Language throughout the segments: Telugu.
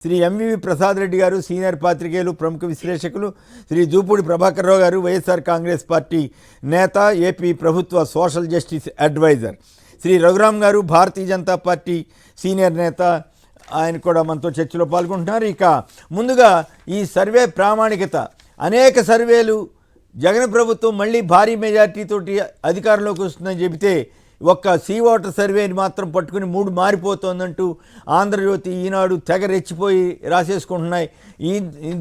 శ్రీ ఎంవివి ప్రసాద్ రెడ్డి గారు సీనియర్ పాత్రికేయులు, ప్రముఖ విశ్లేషకులు, శ్రీ జూపూడి ప్రభాకర్ రావు గారు వైఎస్ఆర్ కాంగ్రెస్ పార్టీ నేత, ఏపీ ప్రభుత్వ social justice advisor, Shri Raghuram garu Bharatiya Janata party senior నేత, ఆయన కూడా మనతో చర్చలో పాల్గొంటున్నారు. ఇక ముందుగా ఈ సర్వే ప్రామాణికత, అనేక సర్వేలు జగన్ ప్రభుత్వం మళ్ళీ భారీ మెజార్టీతోటి అధికారంలోకి వస్తుందని చెబితే ఒక్క సీ ఓటర్ సర్వేని మాత్రం పట్టుకుని మూడు మారిపోతుందంటూ ఆంధ్రజ్యోతి, ఈనాడు తెగ రెచ్చిపోయి రాసేసుకుంటున్నాయి.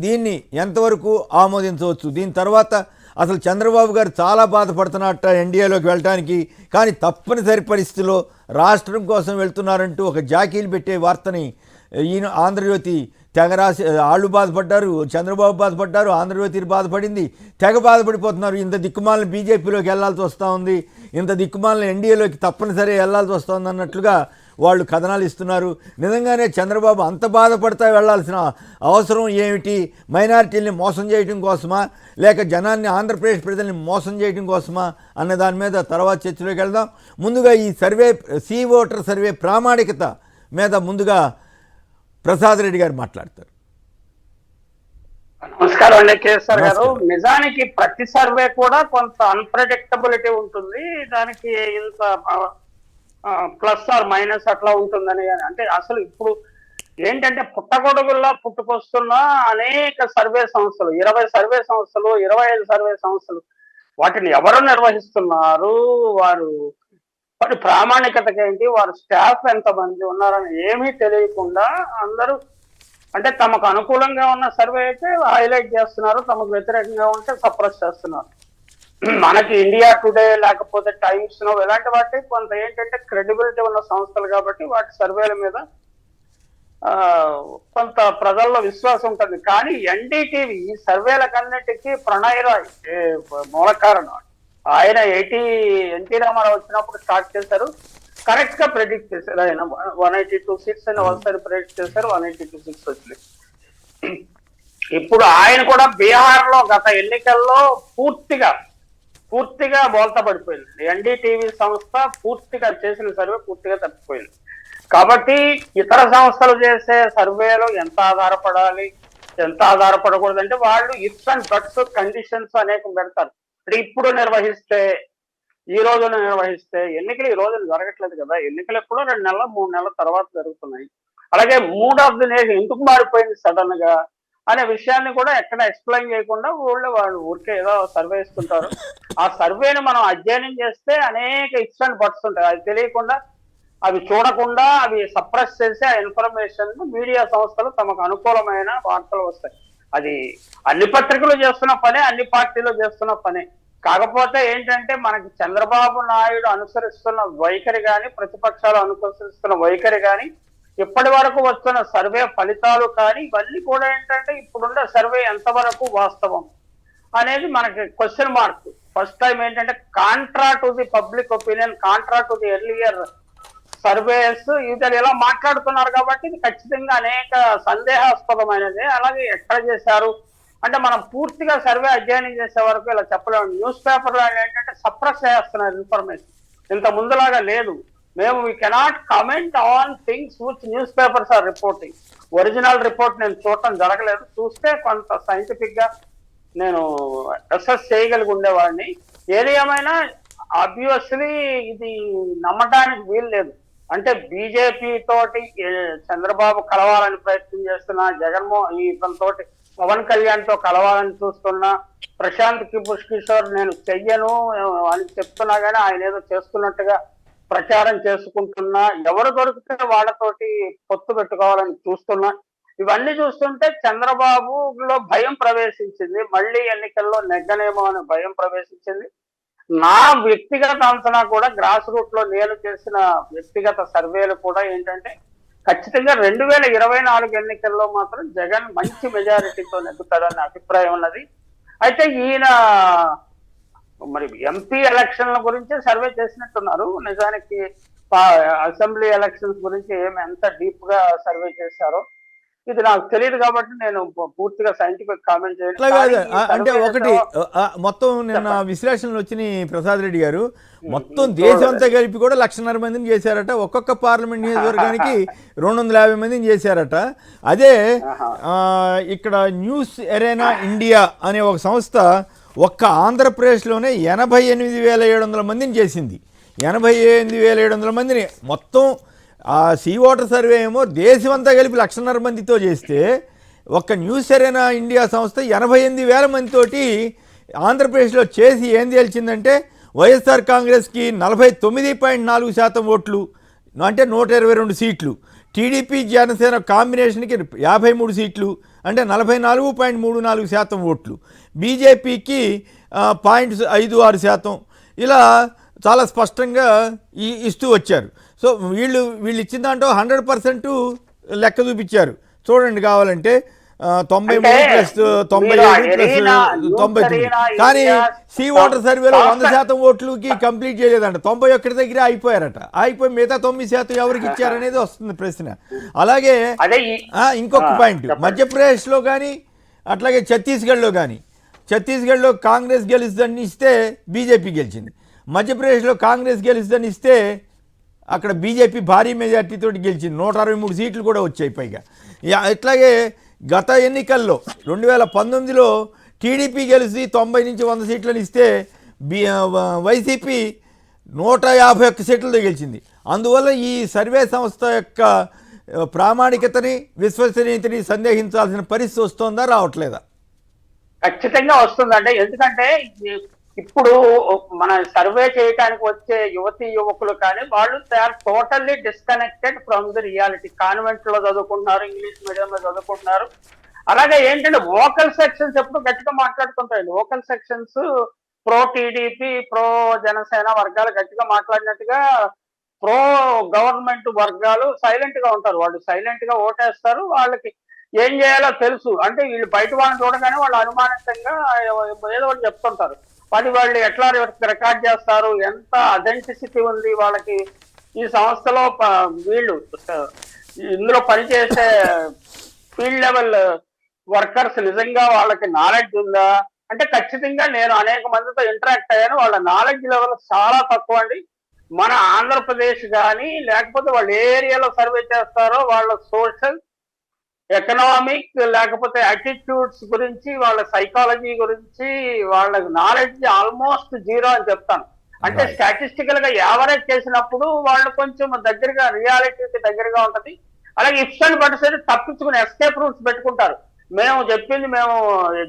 దీన్ని ఎంతవరకు ఆమోదించవచ్చు? దీని తర్వాత అసలు చంద్రబాబు గారు చాలా బాధపడుతున్నట్ట ఎన్డీఏలోకి వెళ్ళటానికి, కానీ తప్పనిసరి పరిస్థితిలో రాష్ట్రం కోసం వెళ్తున్నారంటూ ఒక జాకీలు పెట్టే వార్తని ఈయన ఆంధ్రజ్యోతి తెగ రాసి, వాళ్ళు బాధపడ్డారు, చంద్రబాబు బాధపడ్డారు, ఆంధ్రజ్యోతి బాధపడింది, తెగ బాధపడిపోతున్నారు. ఇంత దిక్కుమాలను బీజేపీలోకి వెళ్లాల్సి వస్తూ ఉంది, ఇంత దిక్కుమాలను ఎన్డీఏలోకి తప్పనిసరి వెళ్లాల్సి వస్తుంది అన్నట్లుగా వాళ్ళు కథనాలు ఇస్తున్నారు. నిజంగానే చంద్రబాబు అంత బాధపడతా వెళ్లాల్సిన అవసరం ఏమిటి? మైనారిటీల్ని మోసం చేయడం కోసమా, లేక జనాన్ని, ఆంధ్రప్రదేశ్ ప్రజల్ని మోసం చేయడం కోసమా అన్న దాని మీద తర్వాత చర్చలోకి వెళ్దాం. ముందుగా ఈ సర్వే, సీ ఓటర్ సర్వే ప్రామాణికత మీద ముందుగా ప్రసాద్ రెడ్డి గారు మాట్లాడతారు. నమస్కారం అండి కేసీఆర్ గారు. నిజానికి ప్రతి సర్వే కూడా కొంత అన్ప్రెడిక్టబిలిటీ ఉంటుంది, దానికి ఇంత ప్లస్ ఆర్ మైనస్ అట్లా ఉంటుందని. అంటే అసలు ఇప్పుడు ఏంటంటే పుట్టగొడుగుల్లా పుట్టుకొస్తున్న అనేక సర్వే సంస్థలు, 20 సర్వే సంస్థలు, 25 సర్వే సంస్థలు, వాటిని ఎవరు నిర్వహిస్తున్నారు, వారి ప్రామాణికతకి ఏంటి, వారి స్టాఫ్ ఎంతమంది ఉన్నారని ఏమీ తెలియకుండా అందరూ అంటే తమకు అనుకూలంగా ఉన్న సర్వే అయితే హైలైట్ చేస్తున్నారు, తమకు వ్యతిరేకంగా ఉంటే సప్రెస్ చేస్తున్నారు. మనకి ఇండియా టుడే లేకపోతే టైమ్స్ నో ఇలాంటి వాటి కొంత ఏంటంటే క్రెడిబిలిటీ ఉన్న సంస్థలు కాబట్టి వాటి సర్వేల మీద కొంత ప్రజల్లో విశ్వాసం ఉంటుంది. కానీ ఎన్డీటీవీ ఈ సర్వేలకన్నిటికీ ప్రణయ్ రాయ్ మూల కారణం. ఆయన ఎన్టీ రామారావు వచ్చినప్పుడు స్టార్ట్ చేశారు, కరెక్ట్ గా ప్రెడిక్ట్ చేశారు. ఆయన 182 సీట్స్ అని ఒకసారి ప్రెడిక్ట్ చేశారు, 182 సీట్స్ వచ్చినాయి. ఇప్పుడు ఆయన కూడా బీహార్ లో గత ఎన్నికల్లో పూర్తిగా బోల్తా పడిపోయింది. ఎన్డీటీవీ సంస్థ పూర్తిగా చేసిన సర్వే పూర్తిగా తప్పిపోయింది. కాబట్టి ఇతర సంస్థలు చేసే సర్వేలో ఎంత ఆధారపడాలి, ఎంత ఆధారపడకూడదు అంటే వాళ్ళు ఇఫ్స్ అండ్ బట్స్, కండిషన్స్ అనేకం పెడతారు. ఇప్పుడు నిర్వహిస్తే, ఈ రోజున నిర్వహిస్తే, ఎన్నికలు ఈ రోజున జరగట్లేదు కదా, ఎన్నికలు ఎప్పుడో 2 నెలల 3 నెలల తర్వాత జరుగుతున్నాయి. అలాగే మూడ్ ఆఫ్ ది నేషన్ ఎందుకు మారిపోయింది సడన్ గా అనే విషయాన్ని కూడా ఎక్కడ ఎక్స్ప్లెయిన్ చేయకుండా వాళ్ళు ఊరికే ఏదో సర్వే ఇస్తుంటారు. ఆ సర్వేని మనం అధ్యయనం చేస్తే అనేక ఇఫ్స్ అండ్ బట్స్ ఉంటాయి. అది తెలియకుండా, అవి చూడకుండా, అవి సప్రెస్ చేసి ఆ ఇన్ఫర్మేషన్ మీడియా సంస్థలు తమకు అనుకూలమైన వార్తలు వస్తాయి. అది అన్ని పత్రికలు చేస్తున్న పనే, అన్ని పార్టీలు చేస్తున్న పనే. కాకపోతే ఏంటంటే మనకి చంద్రబాబు నాయుడు అనుసరిస్తున్న వైఖరి కానీ, ప్రతిపక్షాలు అనుసరిస్తున్న వైఖరి కానీ, ఇప్పటి వరకు వస్తున్న సర్వే ఫలితాలు కానీ, ఇవన్నీ కూడా ఏంటంటే ఇప్పుడున్న సర్వే ఎంతవరకు వాస్తవం అనేది మనకి క్వశ్చన్ మార్క్. ఫస్ట్ టైం ఏంటంటే Contra to the public opinion, Contra to the earlier surveys ఇతరులు ఇలా మాట్లాడుతున్నారు కాబట్టి ఇది ఖచ్చితంగా అనేక సందేహాస్పదమైనది. అలాగే ఎక్కడ చేశారు అంటే మనం పూర్తిగా సర్వే అధ్యయనం చేసే వరకు ఇలా చెప్పలేము. న్యూస్ పేపర్లో ఏంటంటే సప్రెస్ చేస్తున్నారు ఇన్ఫర్మేషన్, ఇంత ముందులాగా లేదు. మేము we cannot comment on things which newspapers are reporting. Original report నేను చూడటం జరగలేదు, చూస్తే కొంత సైంటిఫిక్ గా నేను అసెస్ చేయగలిగి ఉండేవాడిని. ఏది ఏమైనా ఆబ్వియస్లీ ఇది నమ్మటానికి వీలు లేదు. అంటే బీజేపీ తోటి చంద్రబాబు కలవాలని ప్రయత్నం చేస్తున్నా, జగన్మోహన్ తోటి పవన్ కళ్యాణ్ తో కలవాలని చూస్తున్నా, ప్రశాంత్ కిషోర్ నేను చెయ్యను అని చెప్తున్నా కానీ ఆయన ఏదో చేస్తున్నట్టుగా ప్రచారం చేసుకుంటున్నా, ఎవరు దొరికితే వాళ్ళతోటి పొత్తు పెట్టుకోవాలని చూస్తున్నా, ఇవన్నీ చూస్తుంటే చంద్రబాబులో భయం ప్రవేశించింది. మళ్ళీ ఎన్నికల్లో నెగ్గనేమో అనే భయం ప్రవేశించింది. నా వ్యక్తిగత అంచనా కూడా, గ్రాస్ రూట్ లో నేను చేసిన వ్యక్తిగత సర్వేలు కూడా ఏంటంటే ఖచ్చితంగా 2024 ఎన్నికల్లో మాత్రం జగన్ మంచి మెజారిటీతో నెగ్గుతాడనే అభిప్రాయం ఉన్నది. అయితే ఈయన మరి ఎంపీ ఎలక్షన్ల గురించి సర్వే చేసినట్టున్నారు. నిజానికి అసెంబ్లీ ఎలక్షన్స్ గురించి ఎంత డీప్ గా సర్వే చేశారో ఇది నాకు తెలియదు కాబట్టి నేను పూర్తిగా సైంటిఫిక్ కామెంట్ అట్లా కాదు. అంటే చేయను. ఒకటి మొత్తం నిన్న విశ్లేషణలు వచ్చినాయి ప్రసాద్ రెడ్డి గారు. మొత్తం దేశం అంతా కలిపి కూడా 1,50,000 మందిని చేశారట. ఒక్కొక్క పార్లమెంట్ నియోజకవర్గానికి 250 మందిని చేశారట. అదే ఇక్కడ న్యూస్ ఎరేనా ఇండియా అనే ఒక సంస్థ ఒక్క ఆంధ్రప్రదేశ్లోనే 88,700 మందిని చేసింది. 88,700 మందిని మొత్తం. ఆ సీ వాటర్ సర్వే ఏమో దేశం అంతా కలిపి 1,50,000 మందితో చేస్తే ఒక్క న్యూస్ ఎరేనా ఇండియా సంస్థ 88,000 మందితోటి ఆంధ్రప్రదేశ్లో చేసి ఏం తేల్చిందంటే వైఎస్ఆర్ కాంగ్రెస్కి 49.4% ఓట్లు, అంటే 122 సీట్లు. టీడీపీ జనసేన కాంబినేషన్కి 53 సీట్లు, అంటే 44.34% ఓట్లు. బీజేపీకి 0.56%. ఇలా చాలా స్పష్టంగా ఇస్తూ వచ్చారు. సో వీళ్ళు ఇచ్చిన దాంట్లో 100% లెక్క చూపించారు. చూడండి కావాలంటే 93+97+99. కానీ సీ వాటర్ సర్వేలో 100% ఓట్లుకి కంప్లీట్ చేయలేదంట. 91 దగ్గర అయిపోయారట. అయిపోయి మిగతా 9% ఎవరికి ఇచ్చారనేది వస్తుంది ప్రశ్న. అలాగే ఇంకొక పాయింట్, మధ్యప్రదేశ్లో కానీ అట్లాగే ఛత్తీస్గఢ్లో కానీ, ఛత్తీస్గఢ్లో కాంగ్రెస్ గెలుస్తుందని ఇస్తే బీజేపీ గెలిచింది. మధ్యప్రదేశ్లో కాంగ్రెస్ గెలుస్తుందని ఇస్తే అక్కడ బీజేపీ భారీ మెజార్టీతో గెలిచింది. 163 సీట్లు కూడా వచ్చాయి పైగా. ఇట్లాగే గత ఎన్నికల్లో 2019లో టీడీపీ గెలిచి 90 నుంచి 100 సీట్లను ఇస్తే వైసీపీ 151 సీట్లతో గెలిచింది. అందువల్ల ఈ సర్వే సంస్థ యొక్క ప్రామాణికతని, విశ్వసనీయతని సందేహించాల్సిన పరిస్థితి వస్తుందా, రావట్లేదా? ఖచ్చితంగా వస్తుందండి. ఎందుకంటే ఇప్పుడు మన సర్వే చేయడానికి వచ్చే యువతీ యువకులు కానీ వాళ్ళు they are totally disconnected from the reality. Convent లో చదువుకుంటున్నారు, ఇంగ్లీష్ మీడియం లో చదువుకుంటున్నారు. అలాగే ఏంటంటే వోకల్ సెక్షన్స్ ఎప్పుడు గట్టిగా మాట్లాడుతుంటాయండి. Vocal sections pro TDP, pro Janasena వర్గాలు గట్టిగా మాట్లాడినట్టుగా ప్రో గవర్నమెంట్ వర్గాలు సైలెంట్ గా ఉంటారు. వాళ్ళు సైలెంట్ గా ఓటేస్తారు. వాళ్ళకి ఏం చేయాలో తెలుసు. అంటే వీళ్ళు బయట వాళ్ళని చూడగానే వాళ్ళు అనుమానితంగా ఏదో ఒకటి చెప్తుంటారు. వాళ్ళు ఎట్లా రికార్డ్ చేస్తారు, ఎంత అథెంటిసిటీ ఉంది వాళ్ళకి ఈ సంస్థలో, వీళ్ళు ఇందులో పనిచేసే ఫీల్డ్ లెవెల్ వర్కర్స్ నిజంగా వాళ్ళకి నాలెడ్జ్ ఉందా అంటే ఖచ్చితంగా నేను అనేక మందితో ఇంటరాక్ట్ అయ్యాను. వాళ్ళ నాలెడ్జ్ లెవెల్ చాలా తక్కువ అండి. మన ఆంధ్రప్రదేశ్ కానీ లేకపోతే వాళ్ళు ఏ ఏరియాలో సర్వే చేస్తారో వాళ్ళ సోషల్, ఎకనామిక్, లేకపోతే యాటిట్యూడ్స్ గురించి, వాళ్ళ సైకాలజీ గురించి వాళ్ళ నాలెడ్జ్ ఆల్మోస్ట్ జీరో అని చెప్తాను. అంటే స్టాటిస్టికల్ గా యావరేజ్ చేసినప్పుడు వాళ్ళు కొంచెం దగ్గరగా రియాలిటీకి దగ్గరగా ఉంటది. అలాగే ఇఫ్స్ అండ్ బట్స్ తప్పించుకుని ఎస్కేప్ రూట్స్ పెట్టుకుంటారు. మేము చెప్పింది మేము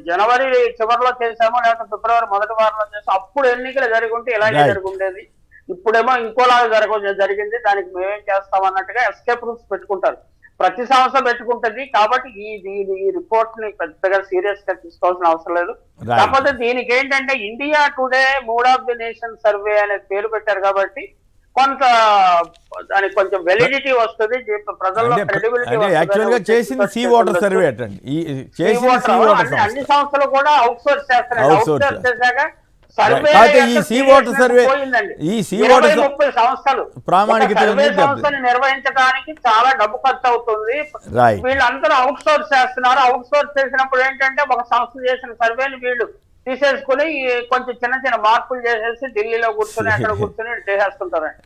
జనవరి చివరిలో చేసామో లేకపోతే ఫిబ్రవరి మొదటి వారంలో చేసాము, అప్పుడు ఎన్నికలు జరిగి ఉంటే ఇలాగే జరుగుండేది, ఇప్పుడేమో ఇంకోలాగా జరిగింది, దానికి మేమేం చేస్తాం అన్నట్టుగా ఎస్కేప్ రూట్స్ పెట్టుకుంటారు. ప్రతి సంవత్సరం పెట్టుకుంటది. కాబట్టి ఈ రిపోర్ట్ ని పెద్దగా సీరియస్ గా తీసుకోవాల్సిన అవసరం లేదు. కాకపోతే దీనికి ఏంటంటే India today mood of the nation survey అనే పేరు పెట్టారు కాబట్టి కొంత దానికి కొంచెం వెలిడిటీ వస్తుంది, ప్రజల్లో క్రెడిబిలిటీ వస్తుంది. అన్ని సంస్థలు కూడా అవుట్ సోర్స్ చేస్తున్నాయి. అవుట్ సోర్స్ చేశాక సంస్థలు నిర్వహించడానికి చాలా డబ్బు ఖర్చు అవుతుంది. వీళ్ళందరూ అవుట్ సోర్స్ చేస్తున్నారు. అవుట్ సోర్స్ చేసినప్పుడు ఏంటంటే ఒక సంస్థ చేసిన సర్వేని వీళ్ళు తీసేసుకుని కొంచెం చిన్న చిన్న మార్పులు చేసేసి ఢిల్లీలో కూర్చొని అక్కడ కూర్చొని చేసేస్తుంటారండి.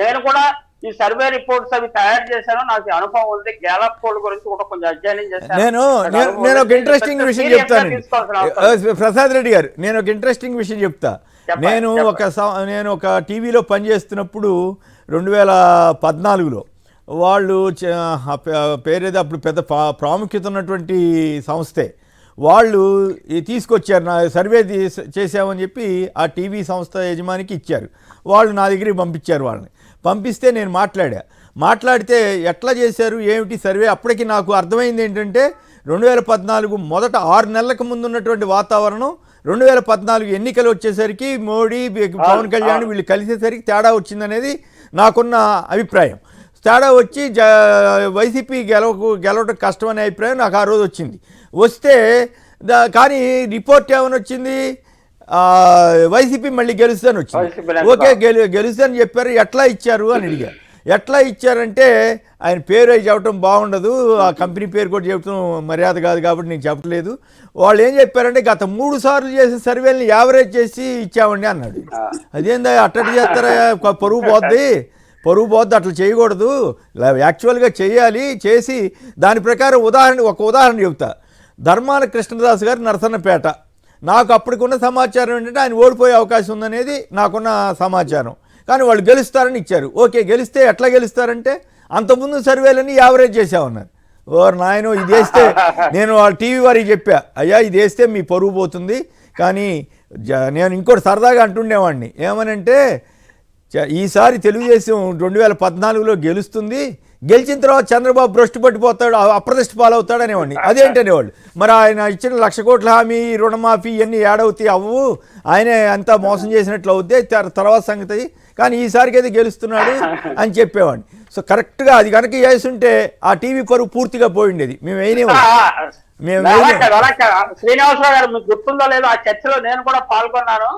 నేను కూడా ఈ సర్వే రిపోర్ట్స్ అవి తయారు చేశాను, నాకు అనుభవం ఉంది. గ్యాలప్ పోల్ గురించి కూడా కొంచెం అధ్యయనం చేశాను. నేను ఒక ఇంట్రెస్టింగ్ విషయం చెప్తాను ప్రసాద్ రెడ్డి గారు. నేను ఒక ఇంట్రెస్టింగ్ విషయం చెప్తా. నేను ఒక టీవీలో పనిచేస్తున్నప్పుడు 2014లో వాళ్ళు పేరేదో అప్పుడు పెద్ద ప్రాముఖ్యత ఉన్నటువంటి సంస్థే, వాళ్ళు తీసుకొచ్చారు. నా సర్వే చేసామని చెప్పి ఆ టీవీ సంస్థ యజమానికి ఇచ్చారు. వాళ్ళు నా దగ్గరికి పంపించారు. వాళ్ళని పంపిస్తే నేను మాట్లాడితే ఎట్లా చేశారు ఏమిటి సర్వే, అప్పటికి నాకు అర్థమైంది ఏంటంటే 2014 మొదట 6 నెలలకు ముందు ఉన్నటువంటి వాతావరణం 2014 ఎన్నికలు వచ్చేసరికి మోడీ, పవన్ కళ్యాణ్ వీళ్ళు కలిసేసరికి తేడా వచ్చిందనేది నాకున్న అభిప్రాయం. తేడా వచ్చి వైసీపీ గెలవడం కష్టం అనే అభిప్రాయం నాకు ఆ రోజు వచ్చింది. వస్తే కానీ రిపోర్ట్ ఏమని వచ్చింది, వైసీపీ మళ్ళీ గెలుస్తుందని వచ్చింది. ఓకే గెలుస్తుందని చెప్పారు, ఎట్లా ఇచ్చారు అని అడిగా. ఎట్లా ఇచ్చారంటే ఆయన పేరు అయి చెప్పడం బాగుండదు, ఆ కంపెనీ పేరు కూడా చెప్పడం మర్యాద కాదు కాబట్టి నేను చెప్పలేదు. వాళ్ళు ఏం చెప్పారంటే గత 3 సార్లు చేసే సర్వేలని యావరేజ్ చేసి ఇచ్చామండి అన్నాడు. అదేందా అట్టటి చేస్తారా, పరువు పోద్ది, అట్లా చేయకూడదు, యాక్చువల్గా చేయాలి, చేసి దాని ప్రకారం ఒక ఉదాహరణ చెబుతా. ధర్మాన కృష్ణదాస్ గారు నరసన్నపేట, నాకు అప్పటికున్న సమాచారం ఏంటంటే ఆయన ఓడిపోయే అవకాశం ఉందనేది నాకున్న సమాచారం. కానీ వాళ్ళు గెలుస్తారని ఇచ్చారు. ఓకే, గెలిస్తే ఎట్లా గెలుస్తారంటే అంతకుముందు సర్వేలని యావరేజ్ చేసామన్నారు. ఓర్ నాయనో, ఇది వేస్తే నేను వాళ్ళ టీవీ వారికి చెప్పా, అయ్యా ఇది వేస్తే మీ పరువు పోతుంది. కానీ నేను ఇంకోటి సరదాగా అంటుండేవాడిని, ఏమనంటే ఈసారి తెలుగుదేశం 2014లో గెలుస్తుంది, గెలిచిన తర్వాత చంద్రబాబు భ్రష్టు పట్టిపోతాడు, అప్రదిష్ట పాలవుతాడు అనేవాడిని. అదేంటనేవాళ్ళు. మరి ఆయన ఇచ్చిన 1,00,000 కోట్ల హామీ, రుణమాఫీ ఇవన్నీ ఏడవుతాయి, అవ్వు, ఆయనే అంతా మోసం చేసినట్లు అవుతాయి, తర్వాత సంగతి. కానీ ఈసారికి అయితే గెలుస్తున్నాడు అని చెప్పేవాడిని. సో కరెక్ట్గా అది కనుక వేస్తుంటే ఆ టీవీ పరువు పూర్తిగా పోయిండేది. మేము శ్రీనివాసరావు గారు, మీకు గుర్తుందో లేదో, ఆ చర్చలో నేను కూడా పాల్గొన్నాను.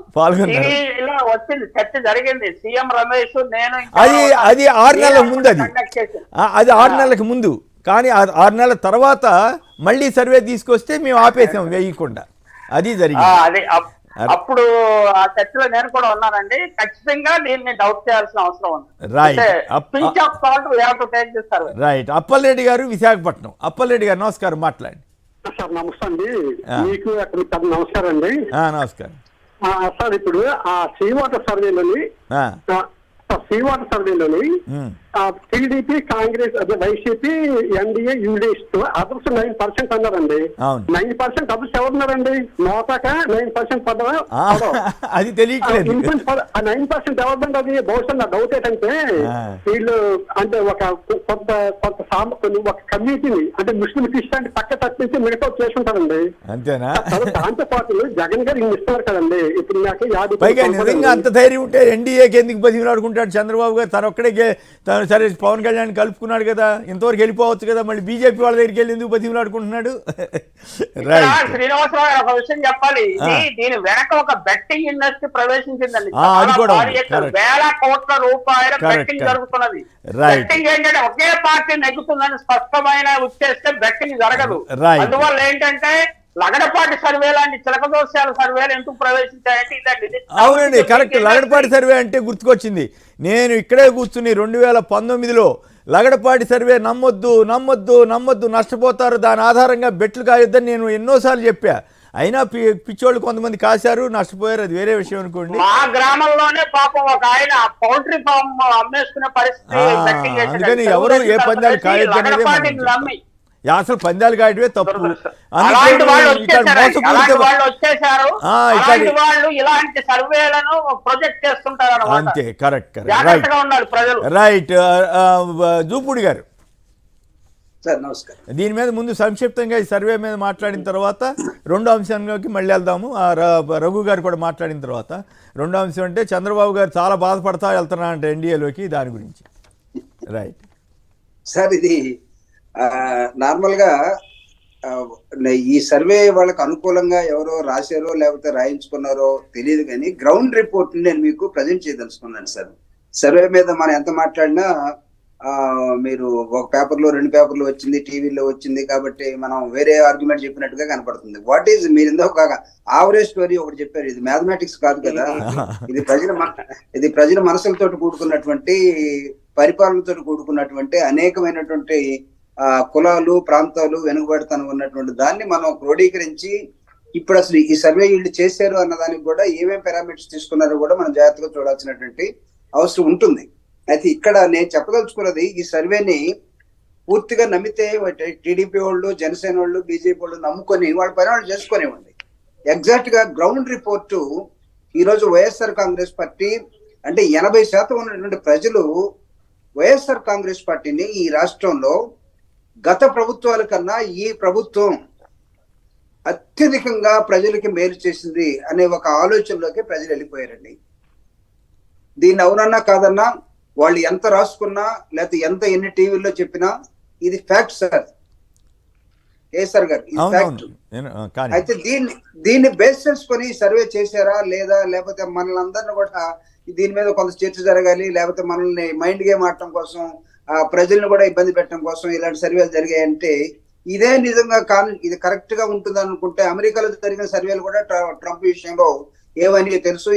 టీవీలో వచ్చింది, చర్చ జరిగింది. సీఎం రమేష్, నేను, అది 6 నెలల ముందు, అది 6 నెలలకు ముందు. కానీ 6 నెలల తర్వాత మళ్ళీ సర్వే తీసుకొస్తే మేము ఆపేసాం వేయకుండా. అది జరిగింది. అప్పుడు ఆ చర్చలో నేను కూడా ఉన్నానండి. ఖచ్చితంగా దీన్ని డౌట్ చేయాల్సిన అవసరం ఉంది. రైట్. అప్పలరెడ్డి గారు, విశాఖపట్నం. అప్పలరెడ్డి గారు నమస్కారం, మాట్లాడండి. సార్ నమస్తే అండి, మీకు అక్కడ నమస్కారం అండి. నమస్కారం సార్. ఇప్పుడు ఆ సీ వాటర్ సర్వేలోని టీడీపీ, కాంగ్రెస్, అదే వైసీపీ, ఎన్డీఏ, యూడీఎస్ అదర్స్ 9% అన్నారండి. 9% అదర్స్ ఎవరున్నారండి? మోతాక 9% పడ్డా అది తెలియట్లేదు. 9% ఎవరిదండి అది? బహుశా నా డౌట్ ఏంటంటే వీళ్ళు అంటే ఒక కమ్యూనిటీని, అంటే ముస్లిం క్రిస్టియన్ పక్క తప్పించి మిగతా చేసుకుంటారండి. అంతేనా? దాంతో పాటు జగన్ గారు ఇన్ని ఇస్తున్నారు కదండి. ఇప్పుడు నాకు 50 అంత ధైర్యం ఉంటే ఎన్డీఏకి ఎందుకు బతికిలాడుకుంటాడు చంద్రబాబు గారు? తను ఒక్కడే సరే పవన్ కళ్యాణ్ కలుపుకున్నాడు కదా, ఇంతవరకు వెళ్ళిపోవచ్చు కదా, మళ్ళీ బీజేపీ వాళ్ళ దగ్గరికి వెళ్ళి ఎందుకు బతికిలాడుకుంటున్నాడు? శ్రీనివాసరావు గారు, ఒక విషయం చెప్పాలి. దీని వెనక ఒక బెట్టింగ్ ఇండస్ట్రీ ప్రవేశించిందండి. వేల కోట్ల రూపాయల బెట్టింగ్ జరుగుతున్నది. బెట్టింగ్ ఏంటంటే ఒకే పార్టీ నెగ్గుతుందని స్పష్టమైన ఉచ్చేస్తే బెట్టింగ్ జరగదు. అందువల్ల ఏంటంటే లగడపాటి సర్వే లాంటి చిలకదోషాల సర్వేలు ఎందుకు ప్రవేశించాయంటే అవునండి, కరెక్ట్. లగడపాటి సర్వే అంటే గుర్తుకొచ్చింది. నేను ఇక్కడే కూర్చుని 2019లో లగడపాటి సర్వే నమ్మొద్దు, నష్టపోతారు, దాని ఆధారంగా బెట్లు కాయొద్దని నేను ఎన్నోసార్లు చెప్పా. అయినా పిచ్చోళ్ళు కొంతమంది కాశారు, నష్టపోయారు, అది వేరే విషయం అనుకోండి. మా గ్రామంలోనే పాపం ఒక ఆయన పౌల్ట్రీ ఫామ్ అమ్మేసుకునే పరిస్థితి. అందుకని ఎవరు ఏ పందాలు కాయొద్దు అనేది అసలు పందాలు కాయటమే తప్పు. అంతే, కరెక్ట్. రైట్. జూపూడి గారు దీని మీద ముందు సంక్షిప్తంగా ఈ సర్వే మీద మాట్లాడిన తర్వాత రెండో అంశంలోకి మళ్ళీ వెళ్దాము. రఘు గారు కూడా మాట్లాడిన తర్వాత రెండో అంశం అంటే చంద్రబాబు గారు చాలా బాధపడతా వెళ్తున్నారంటే ఎన్డీఏలోకి, దాని గురించి. Right sir. ఇది నార్మల్ గా ఈ సర్వే వాళ్ళకి అనుకూలంగా ఎవరో రాశారో లేకపోతే రాయించుకున్నారో తెలియదు, కానీ గ్రౌండ్ రిపోర్ట్ నేను మీకు ప్రజెంట్ చేయదలుచుకున్నాను సార్. సర్వే మీద మనం ఎంత మాట్లాడినా మీరు ఒక పేపర్లో 2 పేపర్లు వచ్చింది, టీవీలో వచ్చింది కాబట్టి మనం వేరే ఆర్గ్యుమెంట్ చెప్పినట్టుగా కనపడుతుంది. వాట్ ఈజ్ మీరు ఇందాక ఆవరేజ్ స్టోరీ ఒకటి చెప్పారు. ఇది మ్యాథమెటిక్స్ కాదు కదా, ఇది ప్రజల మనసులతో కూడుకున్నటువంటి, పరిపాలనతో కూడుకున్నటువంటి అనేకమైనటువంటి కులాలు, ప్రాంతాలు, వెనుకబడితనం ఉన్నటువంటి దాన్ని మనం క్రోడీకరించి ఇప్పుడు అసలు ఈ సర్వే వీళ్ళు చేశారు అన్న దానికి కూడా ఏమేమి పారామీటర్స్ తీసుకున్నారో కూడా మనం జాగ్రత్తగా చూడాల్సినటువంటి అవసరం ఉంటుంది. అయితే ఇక్కడ నేను చెప్పదలుచుకున్నది, ఈ సర్వేని పూర్తిగా నమ్మితే టీడీపీ వాళ్ళు, జనసేన వాళ్ళు, బీజేపీ వాళ్ళు నమ్ముకొని వాళ్ళ పని వాళ్ళు చేసుకునేవ్వండి. ఎగ్జాక్ట్ గా గ్రౌండ్ రిపోర్టు ఈరోజు వైఎస్ఆర్ కాంగ్రెస్ పార్టీ అంటే 80% ఉన్నటువంటి ప్రజలు వైఎస్ఆర్ కాంగ్రెస్ పార్టీని ఈ రాష్ట్రంలో గత ప్రభుత్వాల కన్నా ఈ ప్రభుత్వం అత్యధికంగా ప్రజలకి మేలు చేసింది అనే ఒక ఆలోచనలోకి ప్రజలు వెళ్ళిపోయారండి. దీన్ని అవునన్నా కాదన్నా వాళ్ళు ఎంత రాసుకున్నా లేకపోతే ఎన్ని టీవీల్లో చెప్పినా ఇది ఫ్యాక్ట్ సార్. కేసర్ గారు, ఇది ఫ్యాక్ట్. కానీ అయితే దీన్ని బేస్ చేసుకొని సర్వే చేశారా లేదా, లేకపోతే మనల్ని అందరిని కూడా దీని మీద కొంత చర్చ జరగాలి, లేకపోతే మనల్ని మైండ్ గేమ్ ఆడటం కోసం, ప్రజల్ని కూడా ఇబ్బంది పెట్టడం కోసం ఇలాంటి సర్వేలు జరిగాయంటే ఇదే నిజంగా ఇది కరెక్ట్ గా ఉంటుంది అనుకుంటే అమెరికాలో జరిగిన సర్వేలు కూడా ట్రంప్ విషయంలో ఏవని తెలుసు.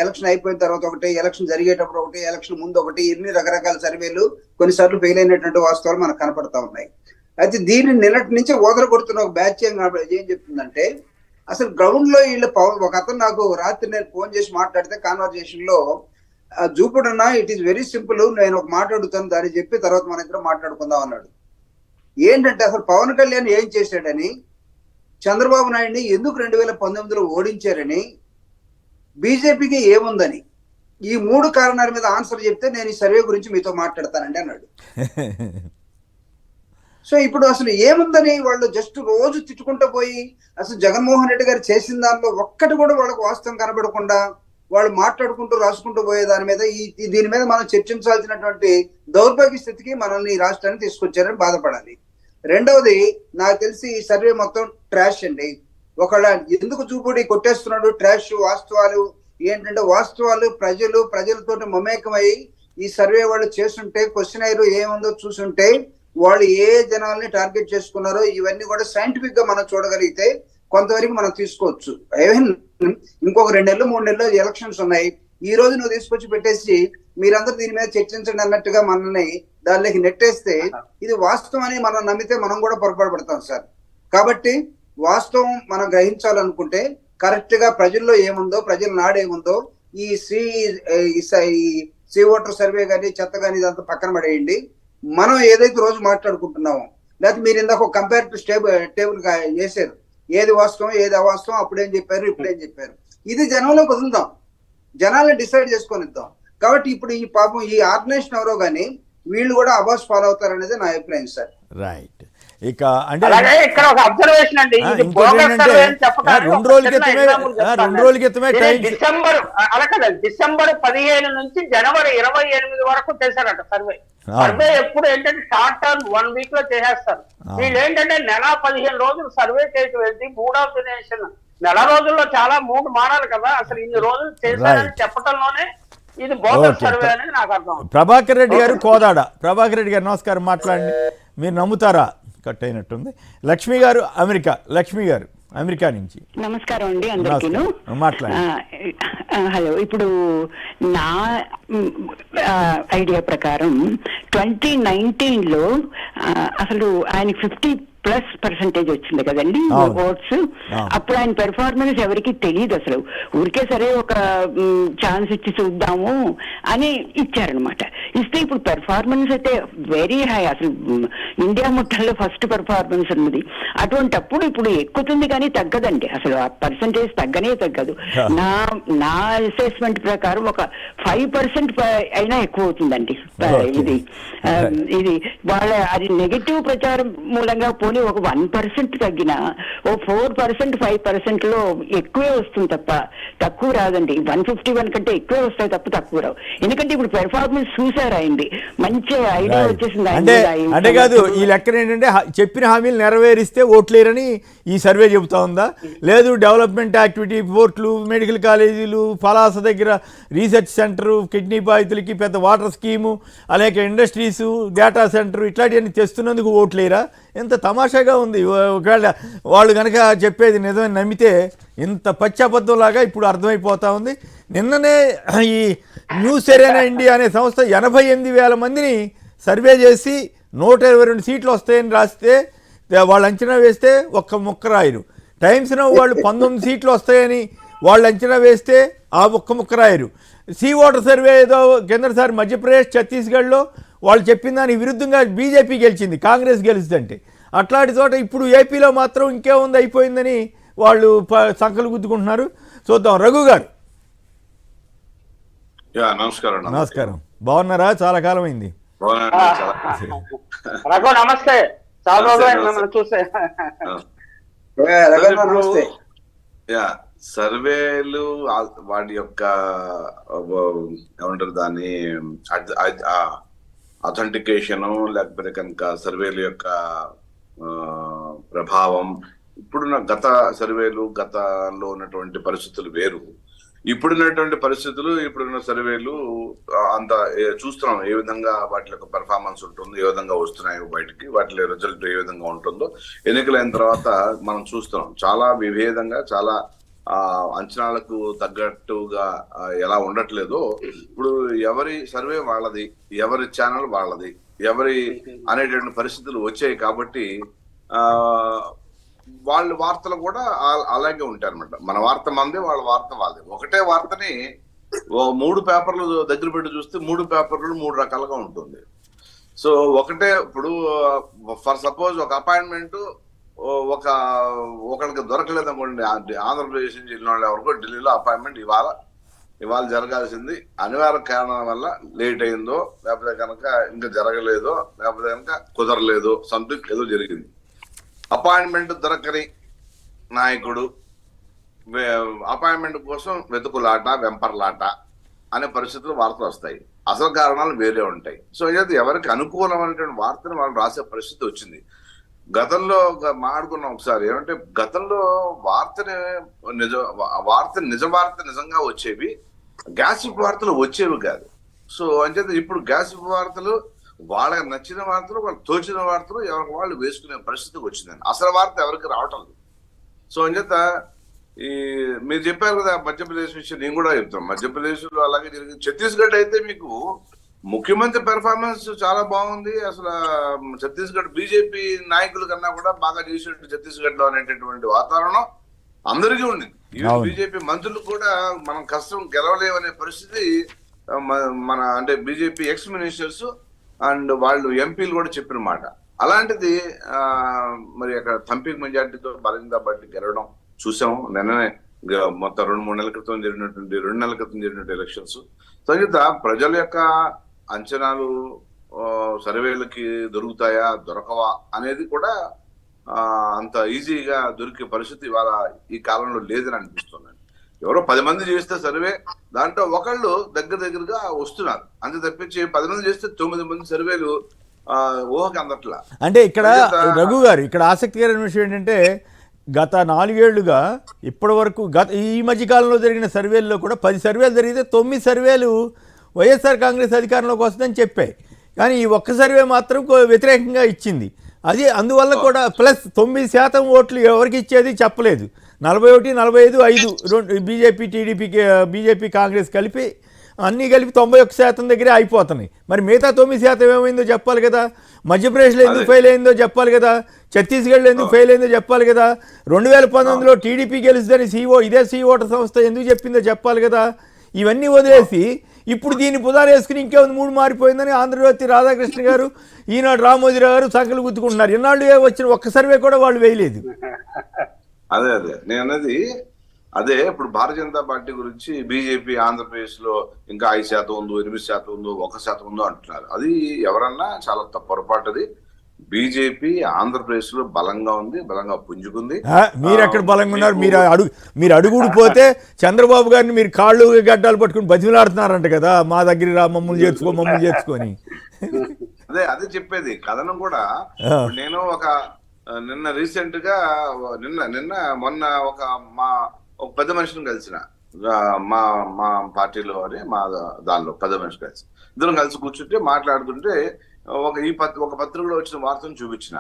ఎలక్షన్ అయిపోయిన తర్వాత ఒకటి, ఎలక్షన్ జరిగేటప్పుడు ఒకటి, ఎలక్షన్ ముందు ఒకటి, ఇన్ని రకరకాల సర్వేలు కొన్నిసార్లు ఫెయిల్ అయినటువంటి వాస్తవాలు మనకు కనపడతా ఉన్నాయి. అయితే దీన్ని నిన్నటి నుంచి కొడుతున్న ఒక బ్యాచ్ ఏం చెప్తుందంటే అసలు గ్రౌండ్ లో వీళ్ళు ఒక అతను నాకు రాత్రి నేను ఫోన్ చేసి మాట్లాడితే కాన్వర్జేషన్ లో జూపుడన్నా ఇట్ ఈస్ వెరీ సింపుల్, నేను ఒక మాట్లాడుతాను దాన్ని చెప్పి తర్వాత మన ఇద్దరు మాట్లాడుకుందాం అన్నాడు. ఏంటంటే అసలు పవన్ కళ్యాణ్ ఏం చేశాడని, చంద్రబాబు నాయుడిని ఎందుకు 2019లో ఓడించారని, బీజేపీకి ఏముందని, ఈ 3 కారణాల మీద ఆన్సర్ చెప్తే నేను ఈ సర్వే గురించి మీతో మాట్లాడతానండి అన్నాడు. సో ఇప్పుడు అసలు ఏముందని వాళ్ళు జస్ట్ రోజు తిట్టుకుంటూ పోయి అసలు జగన్మోహన్ రెడ్డి గారు చేసిన దానిలో ఒక్కటి కూడా వాళ్ళకు వాస్తవం కనబడకుండా వాళ్ళు మాట్లాడుకుంటూ రాసుకుంటూ పోయే దాని మీద దీని మీద మనం చర్చించాల్సినటువంటి దౌర్భాగ్య స్థితికి మనల్ని ఈ రాష్ట్రాన్ని తీసుకొచ్చారని బాధపడాలి. రెండవది, నాకు తెలిసి ఈ సర్వే మొత్తం ట్రాష్ అండి. ఒకళ్ళ ఎందుకు చూపుడి కొట్టేస్తున్నాడు, ట్రాష్. వాస్తవాలు ఏంటంటే వాస్తవాలు ప్రజలతో మమేకమై ఈ సర్వే వాళ్ళు చేస్తుంటే క్వశ్చనైర్ ఏముందో చూసుంటే వాళ్ళు ఏ జనాల్ని టార్గెట్ చేసుకున్నారో ఇవన్నీ కూడా సైంటిఫిక్ గా మనం చూడగలిగితే కొంతవరకు మనం తీసుకోవచ్చు. ఇంకొక 2 నెలలు 3 నెలలు ఎలక్షన్స్ ఉన్నాయి, ఈ రోజు నువ్వు తీసుకొచ్చి పెట్టేసి మీరందరూ దీని మీద చర్చించండి అన్నట్టుగా మనల్ని దానిలోకి నెట్టేస్తే ఇది వాస్తవం అని మనం నమ్మితే మనం కూడా పొరపాటు పడతాం సార్. కాబట్టి వాస్తవం మనం గ్రహించాలనుకుంటే కరెక్ట్ గా ప్రజల్లో ఏముందో, ప్రజల నాడేముందో, ఈ సి ఓటర్ సర్వే కానీ చెత్త కానీ ఇదంతా పక్కన పడేయండి. మనం ఏదైతే రోజు మాట్లాడుకుంటున్నామో, లేకపోతే మీరు ఇందాక ఒక కంపారిటివ్ టేబుల్ చేశారు, ఏది వాస్తవం ఏది అవాస్తవం, అప్పుడేం చెప్పారు ఇప్పుడేం చెప్పారు, ఇది జనంలో వదులుదాం, జనాల్ని డిసైడ్ చేసుకొని ఇద్దాం. కాబట్టి ఇప్పుడు ఈ పాపం ఈ ఆర్గనైజేషన్ ఎవరో కానీ వీళ్ళు కూడా అబాస్ ఫాలో అవుతారు అనేది నా అభిప్రాయం సార్. రైట్. ఇక అంటే ఇక్కడ ఒక అబ్జర్వేషన్ అండి, రెండు రోజుల క్రితమే డిసెంబర్ అలా కదా, డిసెంబర్ 15 నుంచి జనవరి 28 వరకు చేశారట సర్వే. సర్వే ఎప్పుడు ఏంటంటే షార్ట్ టర్మ్ 1 వీక్ లో చేసేస్తారు. వీళ్ళు ఏంటంటే నెల 15 రోజులు సర్వే చేయటం ఏంటి, 3వ దినేషన్ నెల రోజుల్లో చాలా 3 మారాలి కదా, అసలు ఇన్ని రోజులు చేశారని చెప్పటంలోనే ఇది బోగస్ సర్వే అనేది నాకు అర్థం. ప్రభాకర్ రెడ్డి గారు కోదాడ. ప్రభాకర్ రెడ్డి గారు నమస్కారం, మాట్లాడండి. మీరు నమ్ముతారా? కట్ అయినట్టుంది. లక్ష్మి గారు అమెరికా. లక్ష్మి గారు అమెరికా నుంచి నమస్కారం అండి అందరికీను. మాట్లాడండి. హలో. ఇప్పుడు నా ఐడియా ప్రకారం 2019లో అసలు ఆయనకి 50+ వచ్చింది కదండి ఓట్స్. అప్పుడు ఆయన పెర్ఫార్మెన్స్ ఎవరికి తెలియదు అసలు, ఊరికే సరే ఒక ఛాన్స్ ఇచ్చి చూద్దాము అని ఇచ్చారనమాట. ఇస్తే ఇప్పుడు పెర్ఫార్మెన్స్ అయితే వెరీ హై, అసలు ఇండియా మొత్తంలో ఫస్ట్ పెర్ఫార్మెన్స్ ఉన్నది. అటువంటప్పుడు ఇప్పుడు ఎక్కుతుంది కానీ తగ్గదండి, అసలు ఆ పర్సంటేజ్ తగ్గదు. నా అసెస్మెంట్ ప్రకారం ఒక 5% అయినా ఎక్కువ అవుతుందండి. ఇది వాళ్ళ అది నెగటివ్ ప్రచారం మూలంగా ఒక 1% తగ్గిన ఓ 4% 5% లో ఎక్కువే వస్తుంది తప్ప తక్కువ రాదండి. 151 కంటే ఎక్కువే వస్తాయి తప్ప తక్కువ రావు. ఎందుకంటే ఇప్పుడు పెర్ఫార్మెన్స్ చూసారు అయింది, మంచి ఐడియా వచ్చేసింది. అంటే కాదు, ఈ లెక్కన ఏంటంటే చెప్పిన హామీలు నెరవేరిస్తే ఓట్లేరని ఈ సర్వే చెబుతా ఉందా? లేదు, డెవలప్మెంట్ యాక్టివిటీ, పోర్ట్లు, మెడికల్ కాలేజీలు, పలాస దగ్గర రీసెర్చ్ సెంటరు, కిడ్నీ బాధితులకి పెద్ద వాటర్ స్కీము, అలాగే ఇండస్ట్రీసు, డేటా సెంటరు, ఇట్లాంటివన్నీ తెస్తున్నందుకు ఓట్లేరా? ఎంత తమాషాగా ఉంది. ఒకవేళ వాళ్ళు కనుక చెప్పేది నిజమని నమ్మితే ఇంత పశ్చాబద్ధంలాగా ఇప్పుడు అర్థమైపోతా ఉంది. నిన్ననే ఈ న్యూస్ ఎరేనా ఇండియా అనే సంస్థ 88,000 మందిని సర్వే చేసి 122 సీట్లు వస్తాయని రాస్తే వాళ్ళు అంచనా వేస్తే ఒక్క ముక్క రాయరు. టైమ్స్ నౌ వాళ్ళు 19 సీట్లు వస్తాయని వాళ్ళు అంచనా వేస్తే ఆ ఒక్క ముక్క రాయరు. సీ ఓటర్ సర్వే ఏదో కిందసారి మధ్యప్రదేశ్, ఛత్తీస్గఢ్లో వాళ్ళు చెప్పిన దానికి విరుద్ధంగా బీజేపీ గెలిచింది, కాంగ్రెస్ గెలిచిందంటే. అట్లాంటి చోట ఇప్పుడు ఏపీలో మాత్రం ఇంకేముంది అయిపోయిందని వాళ్ళు సంకలు గుద్దుకుంటున్నారు. చూద్దాం. రఘు గారు నమస్కారం, బాగున్నారా? చాలా కాలం అయింది. రఘు నమస్తే, చాలా రోజులు చూస్తే. సర్వేలు వాటి యొక్క ఏమంటారు దాన్ని అథెంటికేషన్, లేకపోతే కనుక సర్వేల యొక్క ప్రభావం, ఇప్పుడున్న గత సర్వేలు, గతంలో ఉన్నటువంటి పరిస్థితులు వేరు, ఇప్పుడున్నటువంటి పరిస్థితులు, ఇప్పుడున్న సర్వేలు అంత చూస్తున్నాం ఏ విధంగా వాటి యొక్క పెర్ఫార్మెన్స్ ఉంటుందో, ఏ విధంగా వస్తున్నాయో బయటికి, వాటి రిజల్ట్ ఏ విధంగా ఉంటుందో ఎన్నికలైన తర్వాత మనం చూస్తున్నాం. చాలా విభేదంగా, చాలా అంచనాలకు తగ్గట్టుగా ఎలా ఉండట్లేదో, ఇప్పుడు ఎవరి సర్వే వాళ్ళది, ఎవరి ఛానల్ వాళ్ళది, ఎవరి అనేటువంటి పరిస్థితులు వచ్చాయి. కాబట్టి వాళ్ళ వార్తలు కూడా అలాగే ఉంటాయన్నమాట. మన వార్త మంది, వాళ్ళ వార్త వాళ్ళది. ఒకటే వార్తని 3 పేపర్లు దగ్గర పెట్టి చూస్తే 3 పేపర్లు 3 రకాలుగా ఉంటుంది. సో ఒకటే, ఇప్పుడు ఫర్ సపోజ్ ఒక అపాయింట్మెంట్ ఒకరికి దొరకలేదు అనుకోండి, ఆంధ్రప్రదేశ్ నుంచి వెళ్ళిన వాళ్ళు ఎవరికో ఢిల్లీలో అపాయింట్మెంట్ ఇవాళ జరగాల్సింది అనివార్య కారణం వల్ల లేట్ అయిందో, లేకపోతే కనుక ఇంకా జరగలేదో, లేకపోతే కనుక కుదరలేదో, సంథింగ్ ఏదో జరిగింది. అపాయింట్మెంట్ దొరకని నాయకుడు అపాయింట్మెంట్ కోసం వెతుకులాట, వెంపర్లాట అనే పరిస్థితులు వార్తలు వస్తాయి. అసలు కారణాలు వేరే ఉంటాయి. సో అయితే ఎవరికి అనుకూలమైనటువంటి వార్తను వాళ్ళు రాసే పరిస్థితి వచ్చింది. గతంలో మాట్లాడుకున్నాం ఒకసారి, ఏమంటే గతంలో నిజ వార్త నిజంగా వచ్చేవి, గ్యాసిప్ వార్తలు వచ్చేవి కాదు. సో అంచేత ఇప్పుడు గ్యాసిప్ వార్తలు, వాళ్ళకి నచ్చిన వార్తలు, వాళ్ళకి తోచిన వార్తలు ఎవరికి వాళ్ళు వేసుకునే పరిస్థితికి వచ్చిందండి. అసలు వార్త ఎవరికి రావటం లేదు. సో అంచేత మీరు చెప్పారు కదా మధ్యప్రదేశ్ విషయం, నేను కూడా చెప్తాను. మధ్యప్రదేశ్ లో అలాగే జరిగింది. ఛత్తీస్గఢ్ అయితే మీకు ముఖ్యమంత్రి పెర్ఫార్మెన్స్ చాలా బాగుంది. అసలు ఛత్తీస్గఢ్ బీజేపీ నాయకుల కన్నా కూడా బాగా చేసినట్టు ఛత్తీస్గఢ్ లో అనేటటువంటి వాతావరణం అందరికీ ఉండింది. బీజేపీ మంత్రులు కూడా మనం కష్టం గెలవలేమనే పరిస్థితి మన అంటే బీజేపీ ఎక్స్ మినిస్టర్స్ అండ్ వాళ్ళు ఎంపీలు కూడా చెప్పిన మాట. అలాంటిది మరి అక్కడ థంపింగ్ మెజార్టీతో బలంగా బట్టి గెలవడం చూసాము. నిన్ననే మొత్తం 2 నెలల క్రితం జరిగినటువంటి ఎలక్షన్స్. సంగీత ప్రజల యొక్క అంచనాలు సర్వేలకి దొరుకుతాయా, దొరకవా అనేది కూడా అంత ఈజీగా దొరికే పరిస్థితి ఇవాళ ఈ కాలంలో లేదని అనిపిస్తుంది. ఎవరో 10 మంది చేస్తే సర్వే, దాంట్లో ఒకళ్ళు దగ్గరగా వస్తున్నారు అంతే తప్పించి 10 మంది చేస్తే 9 మంది సర్వేలు ఊహకి అందట్లా. అంటే ఇక్కడ రఘు గారు, ఇక్కడ ఆసక్తికరమైన విషయం ఏంటంటే గత 4 ఏళ్లుగా ఇప్పటి వరకు ఈ మధ్యకాలంలో జరిగిన సర్వేల్లో కూడా 10 సర్వేలు జరిగితే 9 సర్వేలు వైఎస్ఆర్ కాంగ్రెస్ అధికారంలోకి వస్తుందని చెప్పాయి. కానీ ఈ ఒక్క సర్వే మాత్రం వ్యతిరేకంగా ఇచ్చింది. అది అందువల్ల కూడా ప్లస్ 9% ఓట్లు ఎవరికి ఇచ్చేది చెప్పలేదు. 41, 45, 5 బీజేపీ, టీడీపీకి, బీజేపీ కాంగ్రెస్ కలిపి అన్నీ కలిపి 91% దగ్గరే అయిపోతున్నాయి. మరి మిగతా 9% ఏమైందో చెప్పాలి కదా. మధ్యప్రదేశ్లో ఎందుకు ఫెయిల్ అయిందో చెప్పాలి కదా. ఛత్తీస్గఢ్లో ఎందుకు ఫెయిల్ అయిందో చెప్పాలి కదా. 2019లో టీడీపీ గెలుస్తుందని ఇదే ఓటర్ సంస్థ ఎందుకు చెప్పిందో చెప్పాలి కదా. ఇవన్నీ వదిలేసి ఇప్పుడు దీన్ని పుదారు వేసుకుని ఇంకేముంది 3 మారిపోయిందని ఆంధ్రజ్యోతి రాధాకృష్ణ గారు, ఈనాడు రామోజీరావు గారు సంకలు గుర్తుకుంటున్నారు. ఎన్నాళ్ళు వచ్చిన ఒక్క సర్వే కూడా వాళ్ళు వేయలేదు. అదే నేను అన్నది అదే. ఇప్పుడు భారతీయ జనతా పార్టీ గురించి బీజేపీ ఆంధ్రప్రదేశ్ లో ఇంకా 5% ఉందో, 8% ఉందో, 1% ఉందో అంటున్నారు. అది ఎవరన్నా చాలా పొరపాటుది. బీజేపీ ఆంధ్రప్రదేశ్ లో బలంగా ఉంది, బలంగా పుంజుకుంది. మీరు ఎక్కడ బలంగా ఉన్నారు? మీరు అడుగుడిపోతే చంద్రబాబు గారిని మీరు కాళ్ళు గడ్డాలు పట్టుకుని బతిమలాడుతున్నారంట కదా, మా దగ్గర రా, మమ్మల్ని చేర్చుకొని. అదే చెప్పేది. కథనం కూడా నేను నిన్న రీసెంట్ గా మొన్న ఒక పెద్ద మనిషిని కలిసిన, మా పార్టీలో అని మా దానిలో పెద్ద మనిషి కలిసి ఇద్దరం కలిసి కూర్చుంటే మాట్లాడుతుంటే ఒక పత్రికలో వచ్చిన వార్తను చూపించిన.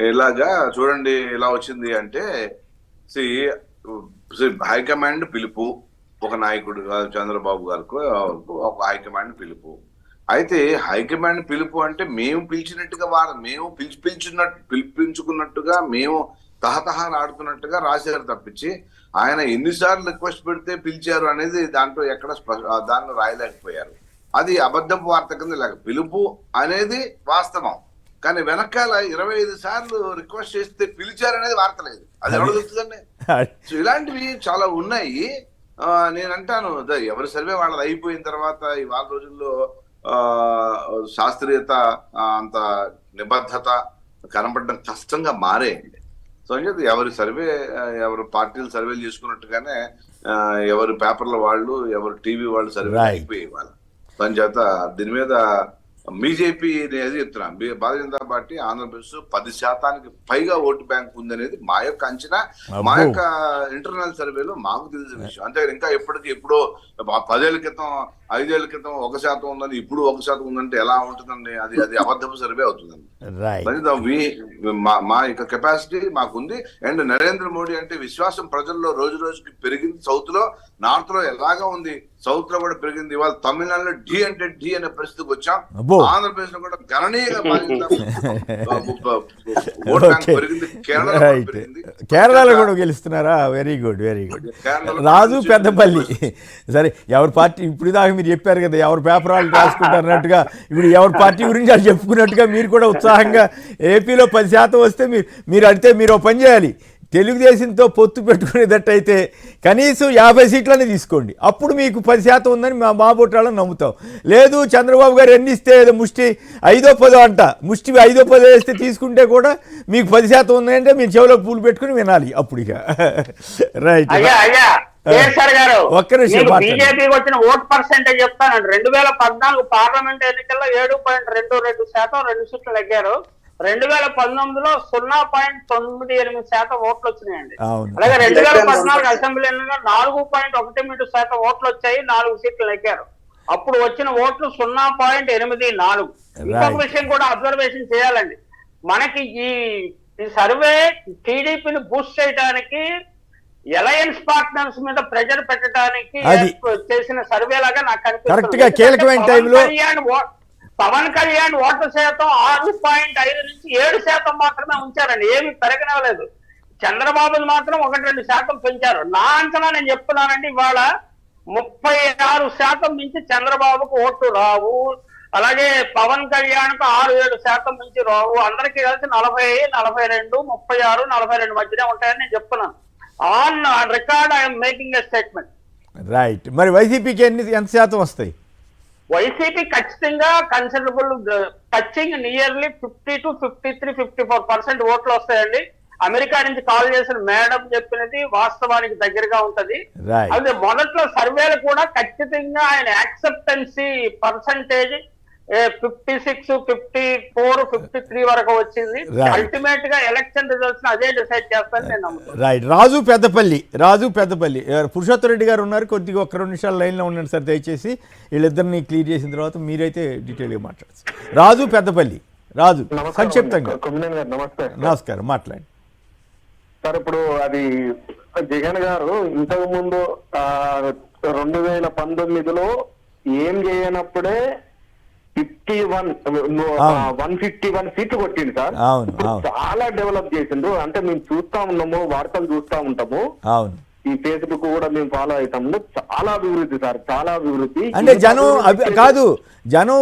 ఇలాగా చూడండి ఇలా వచ్చింది అంటే, హైకమాండ్ పిలుపు, ఒక నాయకుడు చంద్రబాబు గారికి ఒక హైకమాండ్ పిలుపు. అయితే హైకమాండ్ పిలుపు అంటే మేము పిలిచినట్టుగా మేము పిలిపించుకున్నట్టుగా మేము తహతహలాడుతున్నట్టుగా రాశారు తప్పించి ఆయన ఎన్నిసార్లు రిక్వెస్ట్ పెడితే పిలిచారు అనేది దాంట్లో ఎక్కడ దాన్ని రాయలేకపోయారు. అది అబద్ధపు వార్త కింద లేక, పిలుపు అనేది వాస్తవం, కానీ వెనకాల 25 సార్లు రిక్వెస్ట్ చేస్తే పిలిచారనేది వార్త లేదు. అది ఎవరు దొరుకుతుందండి? సో ఇలాంటివి చాలా ఉన్నాయి. నేను అంటాను, ఎవరి సర్వే వాళ్ళది అయిపోయిన తర్వాత ఇవాళ రోజుల్లో శాస్త్రీయత, అంత నిబద్ధత కనపడడం కష్టంగా మారేయండి. సో అంటే ఎవరి సర్వే, ఎవరు పార్టీలు సర్వేలు చేసుకున్నట్టుగానే ఎవరి పేపర్ల వాళ్ళు, ఎవరు టీవీ వాళ్ళు సర్వే అయిపోయి వాళ్ళు. దాని చేత దీని మీద బీజేపీ అనేది చెప్తున్నా, భారతీయ జనతా పార్టీ ఆంధ్రప్రదేశ్ 10% పైగా ఓటు బ్యాంక్ ఉందనేది మా యొక్క అంచనా, మా యొక్క ఇంటర్నల్ సర్వేలో మాకు తెలిసిన విషయం. అంతే ఇంకా ఎప్పుడో 10 ఏళ్ల క్రితం 5 ఏళ్ల క్రితం 1% ఉందని ఇప్పుడు 1% ఉందంటే ఎలా ఉంటుందండి? అది అబద్ధపు సర్వే అవుతుందండి. మా యొక్క కెపాసిటీ మాకుంది. అండ్ నరేంద్ర మోడీ అంటే విశ్వాసం ప్రజల్లో రోజు రోజుకి పెరిగింది. సౌత్ లో, నార్త్ లో ఎలాగా ఉంది, సౌత్ లో కూడా పెరిగింది. ఇవాళ తమిళనాడులో డి అంటే డి అనే పరిస్థితికి వచ్చాం. ఆంధ్రప్రదేశ్ లో కూడా గణనీయంగా ఓట్ బ్యాంక్ పెరిగింది. కేరళలో కూడా గెలుస్తున్నారా? Very good, very good. Raju Peddapalli, సరే ఎవరి పార్టీ ఇప్పుడు దాకా మీరు చెప్పారు కదా, ఎవరు పేపర్ వాళ్ళు రాసుకుంటారన్నట్టుగా ఇప్పుడు ఎవరి పార్టీ గురించి వాళ్ళు చెప్పుకున్నట్టుగా మీరు కూడా ఉత్సాహంగా ఏపీలో 10% వస్తే మీరు అడితే మీరు పని చేయాలి, తెలుగుదేశంతో పొత్తు పెట్టుకునేటట్టయితే కనీసం 50 సీట్లని తీసుకోండి, అప్పుడు మీకు 10% ఉందని మా బోటాలను నమ్ముతాం. లేదు చంద్రబాబు గారు ఎన్ని ఇస్తే ముష్టి 5-10 అంట, ముష్టి 5-10 వేస్తే తీసుకుంటే కూడా మీకు 10% ఉందంటే మీరు చెవిలో పూలు పెట్టుకుని వినాలి అప్పుడు. ఇక రైట్ ఒక్క నిమిషం, బీజేపీకి వచ్చిన ఓట్ పర్సెంటేజ్ చెప్తానండి. 2014 పార్లమెంట్ ఎన్నికల్లో 7.22% 2 సీట్లు నెగ్గారు. 2019లో 0.98% ఓట్లు వచ్చినాయండి. అలాగే 2014 అసెంబ్లీ ఎన్నికల్లో 4.18% ఓట్లు వచ్చాయి, 4 సీట్లు నెగ్గారు. అప్పుడు వచ్చిన ఓట్లు 0.84. ఇంకొక విషయం కూడా అబ్జర్వేషన్ చేయాలండి. మనకి ఈ సర్వే టీడీపీని బూస్ట్ చేయడానికి, అలయన్స్ పార్ట్నర్స్ మీద ప్రెజర్ పెట్టడానికి చేసిన సర్వే లాగా నాకు కనిపిస్తుంది. పవన్ కళ్యాణ్ ఓట్ల శాతం 6.5 నుంచి 7% మాత్రమే ఉంచారండి, ఏమి పెరగనవలేదు. చంద్రబాబుని మాత్రం 1-2% పెంచారు. నా అంచనా నేను చెప్తున్నానండి, ఇవాళ 36% నుంచి చంద్రబాబుకు ఓట్లు రావు, అలాగే పవన్ కళ్యాణ్ కు 6-7% నుంచి రావు. అందరికీ కలిసి 40, 42, 36, 42 మధ్యనే ఉంటాయని నేను చెప్తున్నాను. On record I'm making a statement. Right. మరి వైసీపీకి ఎంత శాతం వస్తాయి? వైసీపీ ఖచ్చితంగా కన్సిడరబుల్ టచింగ్ నియర్లీ 50 to 53, 54% ఓట్లు వస్తాయండి. అమెరికా నుంచి కాల్ చేసిన మేడం చెప్పినది వాస్తవానికి దగ్గరగా ఉంటది. అదే మొదట్లో సర్వేలు కూడా ఖచ్చితంగా ఆయన యాక్సెప్టెన్సీ పర్సంటేజ్ 56, 54, 53 వరకు వచ్చింది. అల్టిమేట్ గా ఎలక్షన్ రిజల్ట్స్ అదే డిసైడ్ చేస్తారని నేను నమ్ముతాను. రైట్. రాజు పెద్దపల్లి పురుషోత్తమ రెడ్డి గారు ఉన్నారు, కొద్దిగా 1-2 నిమిషాలు లైన్లో ఉండండి సార్ దయచేసి. వీళ్ళిద్దరిని క్లియర్ చేసిన తర్వాత మీరైతే డీటెయిల్గా మాట్లాడచ్చు. రాజు పెద్దపల్లి, రాజు సంక్షిప్తంగా. నమస్కారం, మాట్లాడండి సార్. ఇప్పుడు అది జగన్ గారు ఇంతకు ముందు 2019లో ఏం చేయనప్పుడే 151 సీట్లు కొట్టింది సార్. చాలా డెవలప్ చేసిండ్రు. అంటే మేము చూస్తా ఉన్నాము, వార్తలు చూస్తా ఉంటాము, ఈ ఫేస్బుక్ కూడా మేము ఫాలో అవుతాము. చాలా అభివృద్ధి సార్, చాలా అభివృద్ధి. అంటే జనం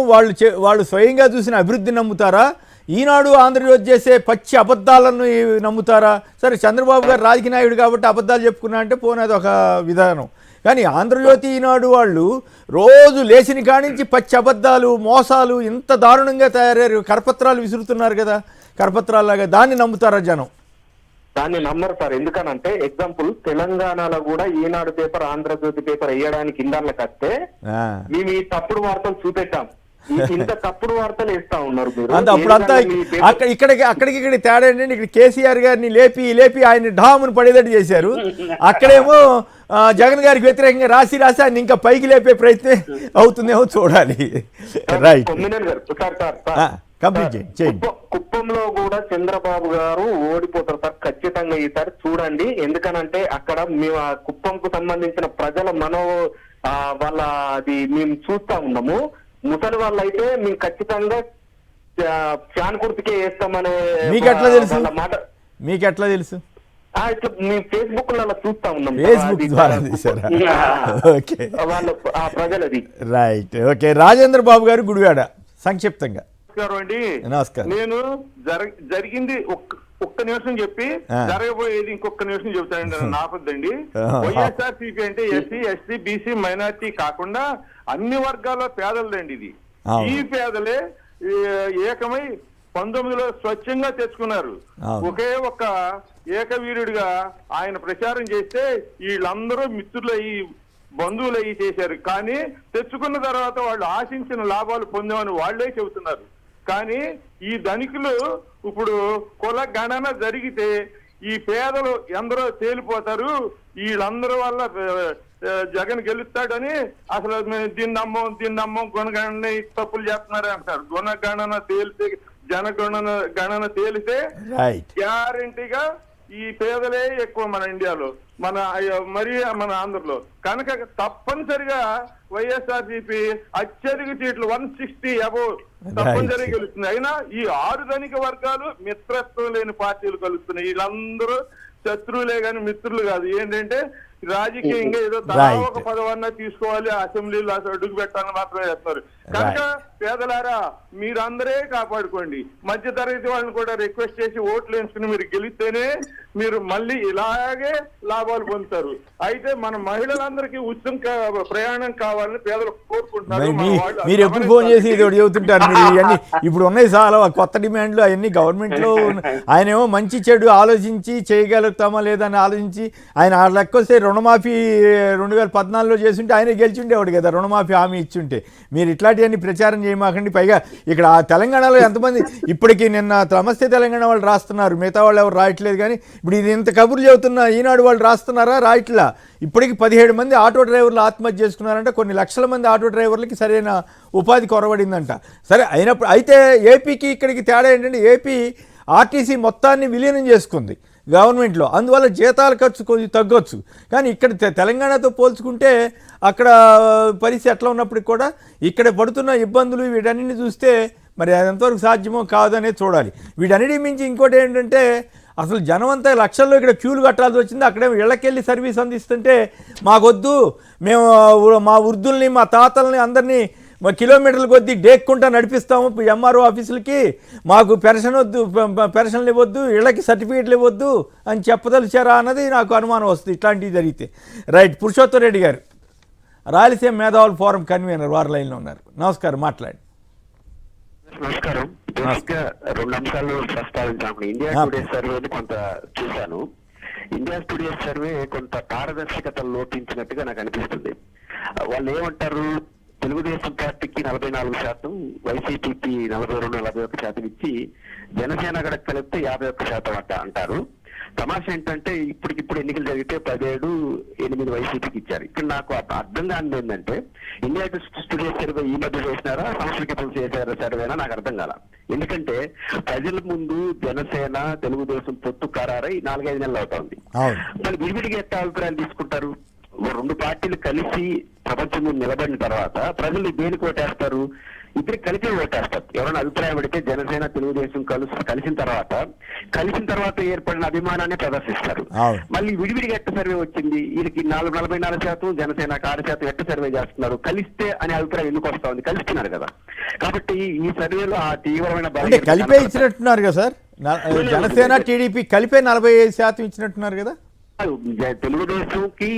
వాళ్ళు స్వయంగా చూసిన అభివృద్ధి నమ్ముతారా, ఈనాడు ఆంధ్రజ్యోతి చేసే పచ్చి అబద్ధాలను నమ్ముతారా? సరే చంద్రబాబు గారు రాజకీయ నాయకుడు కాబట్టి అబద్ధాలు చెప్పుకున్నా అంటే పోనేది ఒక విధానం, కానీ ఆంధ్రజ్యోతి ఈనాడు వాళ్ళు రోజు లేచిన కానించి పచ్చి అబద్ధాలు, మోసాలు ఇంత దారుణంగా తయారయ్యారు. కరపత్రాలు విసురుతున్నారు కదా, కరపత్రాలాగా. దాన్ని నమ్ముతారా జనం? దాన్ని నమ్మరు సార్. ఎందుకనంటే ఎగ్జాంపుల్ తెలంగాణలో కూడా ఈనాడు పేపర్, ఆంధ్రజ్యోతి పేపర్ వేయడానికి ఇందాళ్ళకి వస్తే మేము ఈ తప్పుడు వార్తలు చూపెట్టాం. ఇంత తప్పుడు వార్తలు వేస్తా ఉన్నారు మీరు. అప్పుడంతా అక్కడికి తేడా ఏంటంటే, ఇక్కడ కేసీఆర్ గారిని లేపి ఆయన ఢామును పడేటట్టు చేశారు. అక్కడేమో జగన్ గారికి వ్యతిరేకంగా రాసి ఆయన ఇంకా పైకి లేపే ప్రయత్నం అవుతుందేమో చూడాలి. రైట్. కుప్పంలో కూడా చంద్రబాబు గారు ఓడిపోతారు సార్ ఖచ్చితంగా ఈసారి, చూడండి. ఎందుకనంటే అక్కడ మేము ఆ కుప్పంకు సంబంధించిన ప్రజల వాళ్ళ అది మేము చూస్తా ఉన్నాము. ముసలి వాళ్ళు అయితే మేము ఖచ్చితంగా ఫ్యాన్ గుర్తుకే వేస్తామనే మాట మీకు ఎట్లా తెలుసు? ఇట్లా మేము ఫేస్బుక్ లో చూస్తా ఉన్నాం. ఫేస్బుక్ ద్వారా తీసారా? ఓకే, ఆ ప్రజలది. రైట్. ఓకే, రాజేంద్ర బాబు గారు గుడివాడ సంక్షిప్తంగా. నమస్కారం అండి. నమస్కారం. నేను జరిగింది ఒక్క నిమిషం చెప్పి జరగబోయేది ఇంకొక నిమిషం చెబుతానండి, నాపద్దండి. వైఎస్ఆర్సీపీ అంటే ఎస్సీ, ఎస్టీ, బీసీ, మైనార్టీ కాకుండా అన్ని వర్గాల పేదలదండి ఇది. ఈ పేదలే ఏకమై 19లో స్వచ్ఛంగా తెచ్చుకున్నారు. ఒకే ఒక్క ఏకవీరుడిగా ఆయన ప్రచారం చేస్తే వీళ్ళందరూ మిత్రులు బంధువులు అయ్యి చేశారు. కానీ తెచ్చుకున్న తర్వాత వాళ్ళు ఆశించిన లాభాలు పొందామని వాళ్లే చెబుతున్నారు. కానీ ఈ ధనికులు ఇప్పుడు కుల గణన జరిగితే ఈ పేదలు ఎందరో తేలిపోతారు, వీళ్ళందరి వల్ల జగన్ గెలుస్తాడని అసలు దీన్ని నమ్మం గుణగణన తప్పులు చేస్తున్నారు అంటారు. గుణగణన తేలితే గణన తేలితే గ్యారంటీగా ఈ పేదలే ఎక్కువ మన ఇండియాలో, మన ఆంధ్రలో. కనుక తప్పనిసరిగా వైఎస్ఆర్సీపీ అత్యధిక సీట్లు 160 అబోవ్ తప్పనిసరిగా గెలుస్తుంది. అయినా ఈ 6 ధనిక వర్గాలు మిత్రత్వం లేని పార్టీలు కలుస్తున్నాయి. వీళ్ళందరూ శత్రువులే కానీ మిత్రులు కాదు. ఏంటంటే రాజకీయంగా ఏదో ఒక పదవన్నా తీసుకోవాలి, అసెంబ్లీలో అడుగు పెట్టాలని మాత్రమే చేస్తున్నారు. కనుక పేదలారా మీరందరే కాపాడుకోండి. మధ్య తరగతి వాళ్ళని కూడా రిక్వెస్ట్ చేసి ఓట్లు వేసుకుని మీరు గెలిస్తేనే మీరు మళ్ళీ ఇలాగే లాభాలు పొందుతారు. అయితే మన మహిళలందరికీ ఉచితం ప్రయాణం కావాలని పేదలు కోరుకుంటున్నారు. మీరు ఎప్పుడు ఫోన్ చేసి ఇది చెబుతుంటారు మీరు ఇవన్నీ. ఇప్పుడు ఉన్నాయి చాలా కొత్త డిమాండ్లు అవన్నీ గవర్నమెంట్ లో. ఆయన ఏమో మంచి చెడు ఆలోచించి చేయగలుగుతామా లేదని ఆలోచించి ఆయన ఆ లెక్క వస్తే రుణమాఫీ 2014లో చేస్తుంటే ఆయనే గెలిచిండేవాడు కదా, రుణమాఫీ హామీ ఇచ్చుంటే. మీరు ఇట్లాంటివన్నీ ప్రచారం చేయమాకండి. పైగా ఇక్కడ తెలంగాణలో ఎంతమంది ఇప్పటికీ నిన్న నమస్తే తెలంగాణ వాళ్ళు రాస్తున్నారు, మిగతా వాళ్ళు ఎవరు రాయట్లేదు. కానీ ఇప్పుడు ఇది ఇంత కబుర్లు చెబుతున్నా ఈనాడు వాళ్ళు రాస్తున్నారా? రాయట్లా. ఇప్పటికి 17 మంది ఆటో డ్రైవర్లు ఆత్మహత్య చేసుకున్నారంటే కొన్ని లక్షల మంది ఆటో డ్రైవర్లకి సరైన ఉపాధి కొరబడిందంట. సరే అయినప్పుడు అయితే ఏపీకి ఇక్కడికి తేడా ఏంటంటే ఏపీ ఆర్టీసీ మొత్తాన్ని విలీనం చేసుకుంది గవర్నమెంట్లో, అందువల్ల జీతాల ఖర్చు కొంచెం తగ్గొచ్చు. కానీ ఇక్కడ తెలంగాణతో పోల్చుకుంటే అక్కడ పరిస్థితి ఎట్లా ఉన్నప్పటికి కూడా ఇక్కడ పడుతున్న ఇబ్బందులు వీటన్నిటిని చూస్తే మరి అది ఎంతవరకు సాధ్యమో కాదనే చూడాలి. వీటన్నిటి మించి ఇంకోటి ఏంటంటే అసలు జనం అంతా లక్షల్లో ఇక్కడ క్యూలు కట్టాల్సి వచ్చింది. అక్కడేమో ఇళ్ళకెళ్ళి సర్వీస్ అందిస్తుంటే మాకొద్దు, మేము మా వృద్ధుల్ని మా తాతల్ని అందరినీ కిలోమీటర్ల కొద్దీ డేక్కుంటా నడిపిస్తాము ఎంఆర్ఓ ఆఫీసులకి, మాకు పెన్షన్ వద్దు, పెన్షన్లు ఇవ్వద్దు, ఇళ్ళకి సర్టిఫికేట్లు ఇవ్వద్దు అని చెప్పదలిచారా అన్నది నాకు అనుమానం వస్తుంది ఇట్లాంటివి జరిగితే. రైట్. పురుషోత్తమ్ రెడ్డి గారు రాయలసీమ మేధావుల ఫోరం కన్వీనర్ వారి లైన్లో ఉన్నారు. నమస్కారం, మాట్లాడండి. నమస్కారం. బేసిక్గా 2 అంశాలు ప్రస్తావించాము. ఇండియా టుడే సర్వేని కొంత చూశాను. ఇండియా టుడే సర్వే కొంత పారదర్శకత లోపించినట్టుగా నాకు అనిపిస్తుంది. వాళ్ళు ఏమంటారు, తెలుగుదేశం పార్టీకి 44%, వైసీపీకి 42-41% ఇచ్చి జనసేన గడక కలిపితే 51% అంటారు. తమాషా ఏంటంటే ఇప్పటికిప్పుడు ఎన్నికలు జరిగితే 17-8 వైసీపీకి ఇచ్చారు. ఇక్కడ నాకు అర్థం కానిది ఏంటంటే ఇండియా టుడే సర్వే ఈ మధ్య చేసినారా, సంవత్సర క్రితం చేశారా సర్వేనా నాకు అర్థం కాల. ఎందుకంటే ప్రజల ముందు జనసేన తెలుగుదేశం పొత్తు ఖరారై 4-5 నెలలు అవుతుంది. మరి విడివిడిగా ఎట్లా అభిప్రాయాలు తీసుకుంటారు? 2 పార్టీలు కలిసి ప్రపంచం ముందు నిలబడిన తర్వాత ప్రజలు దేనికి ఓటేస్తారు? ఇద్దరికి కలిపి ఓటేస్తారు. ఎవరైనా అభిప్రాయం పడితే జనసేన తెలుగుదేశం కలిసిన తర్వాత ఏర్పడిన అభిమానాన్ని ప్రదర్శిస్తారు. మళ్ళీ విడివిడిగా ఎట్ట సర్వే వచ్చింది? వీళ్ళకి 44%, జనసేన 6% ఎట్ట సర్వే చేస్తున్నారు? కలిస్తే అనే అభిప్రాయం ఎందుకు వస్తా ఉంది? కలుస్తున్నారు కదా. కాబట్టి ఈ సర్వేలో ఆ తీవ్రమైన కలిపే ఇచ్చినట్టున్నారు కదా సార్. జనసేన టీడీపీ కలిపే 45% ఇచ్చినట్టున్నారు కదా. తెలుగుదేశంకి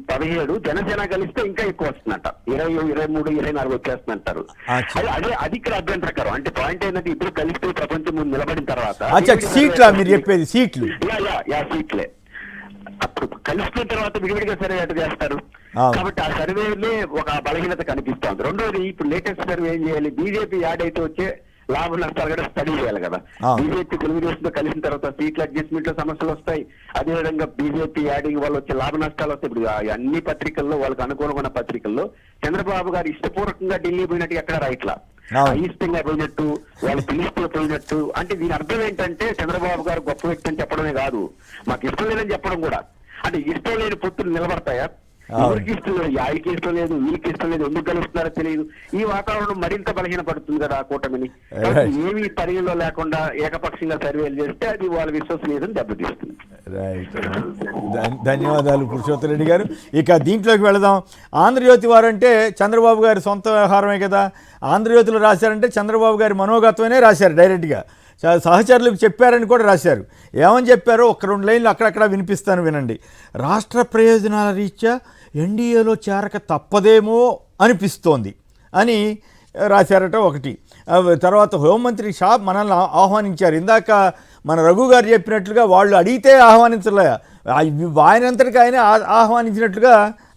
17, జనసేన కలిస్తే ఇంకా ఎక్కువ వస్తుందంట. 20, 23, 24 వచ్చేస్తుందంటారు. అది ఇక్కడ అభ్యంతరకరం. అంటే పాయింట్ ఏంటంటే ఇద్దరు కలిస్తే ప్రపంచం ముందు నిలబడిన తర్వాత సీట్లా మీరు చెప్పేది? సీట్లే. అప్పుడు కలిసిన తర్వాత విడివిడిగా సర్వే ఎట్లా చేస్తారు? కాబట్టి ఆ సర్వేలే ఒక బలహీనత కనిపిస్తోంది. రెండోది, ఇప్పుడు లేటెస్ట్ సర్వే ఏం చేయాలి? బీజేపీ యాడ్ అయితే వచ్చే లాభ నష్టాలు కూడా స్టడీ చేయాలి కదా. బీజేపీ తెలుగుదేశంతో కలిసిన తర్వాత సీట్ల అడ్జస్ట్మెంట్ లో సమస్యలు వస్తాయి. అదేవిధంగా బీజేపీ యాడింగ్ వల్ల వచ్చే లాభ నష్టాలు వస్తాయి. ఇప్పుడు అన్ని పత్రికల్లో వాళ్ళకి అనుకూలమైన పత్రికల్లో చంద్రబాబు గారు ఇష్టపూర్వకంగా ఢిల్లీ పోయినట్టు ఎక్కడ రైట్లా, అయిష్టంగా పోయినట్టు, వాళ్ళు పిలిస్తే పోయినట్టు. అంటే దీని అర్థం ఏంటంటే చంద్రబాబు గారు గొప్ప వ్యక్తి అని చెప్పడమే కాదు, మాకు ఇష్టం లేదని చెప్పడం కూడా. అంటే ఇష్టం లేని పొత్తులు నిలబడతాయా? ఎవరికి ఇష్టం లేదు, యాడికి ఇష్టం లేదు, వీళ్ళకి ఇష్టం లేదు, ఎందుకు కలుస్తున్నారో తెలియదు. ఈ వాతావరణం మరింత బలహీనపడుతుంది కదా ఆ కూటమిని. ఏమీ పరిగణలో లేకుండా ఏకపక్షంగా సర్వేలు చేస్తే అది వాళ్ళ విశ్వసనీయతను దెబ్బతీస్తుంది. రైట్. ధన్యవాదాలు పురుషోత్తమ్ రెడ్డి గారు. ఇక దీంట్లోకి వెళదాం. ఆంధ్రజ్యోతి వారు అంటే చంద్రబాబు గారి సొంత వ్యవహారమే కదా. ఆంధ్రజ్యోతిలో రాశారంటే చంద్రబాబు గారి మనోగతమనే రాశారు డైరెక్ట్గా. సహచరులకు చెప్పారని కూడా రాశారు. ఏమని చెప్పారో 1-2 లైన్లు అక్కడక్కడ వినిపిస్తాను, వినండి. రాష్ట్ర ప్రయోజనాల రీత్యా ఎన్డీఏలో చేరక తప్పదేమో అనిపిస్తోంది అని రాశారట ఒకటి. తర్వాత హోంమంత్రి షా మనల్ని ఆహ్వానించారు. ఇందాక మన రఘు గారు చెప్పినట్లుగా వాళ్ళు అడిగితే ఆహ్వానించలే, ఆయనంతటికి ఆయన ఆహ్వానించినట్లుగా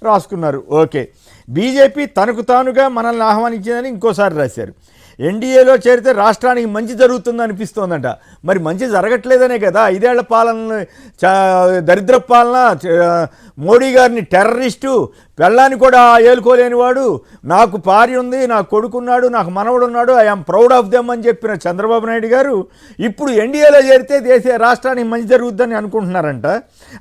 రాసుకున్నారు. ఓకే. బీజేపీ తనకు తానుగా మనల్ని ఆహ్వానించిందని ఇంకోసారి రాశారు. ఎన్డీఏలో చేరితే రాష్ట్రానికి మంచి జరుగుతుంది అనిపిస్తోందంట. మరి మంచి జరగట్లేదనే కదా 5 ఏళ్ల పాలన, దరిద్ర పాలన, మోడీ గారిని టెర్రరిస్టు, పెళ్ళాన్ని కూడా ఏలుకోలేనివాడు, నాకు భార్య ఉంది, నాకు కొడుకున్నాడు, నాకు మనవడు ఉన్నాడు, ఐఎమ్ ప్రౌడ్ ఆఫ్ దెమ్ అని చెప్పిన చంద్రబాబు నాయుడు గారు ఇప్పుడు ఎన్డీఏలో చేరితే రాష్ట్రానికి మంచి జరుగుతుందని అనుకుంటున్నారంట.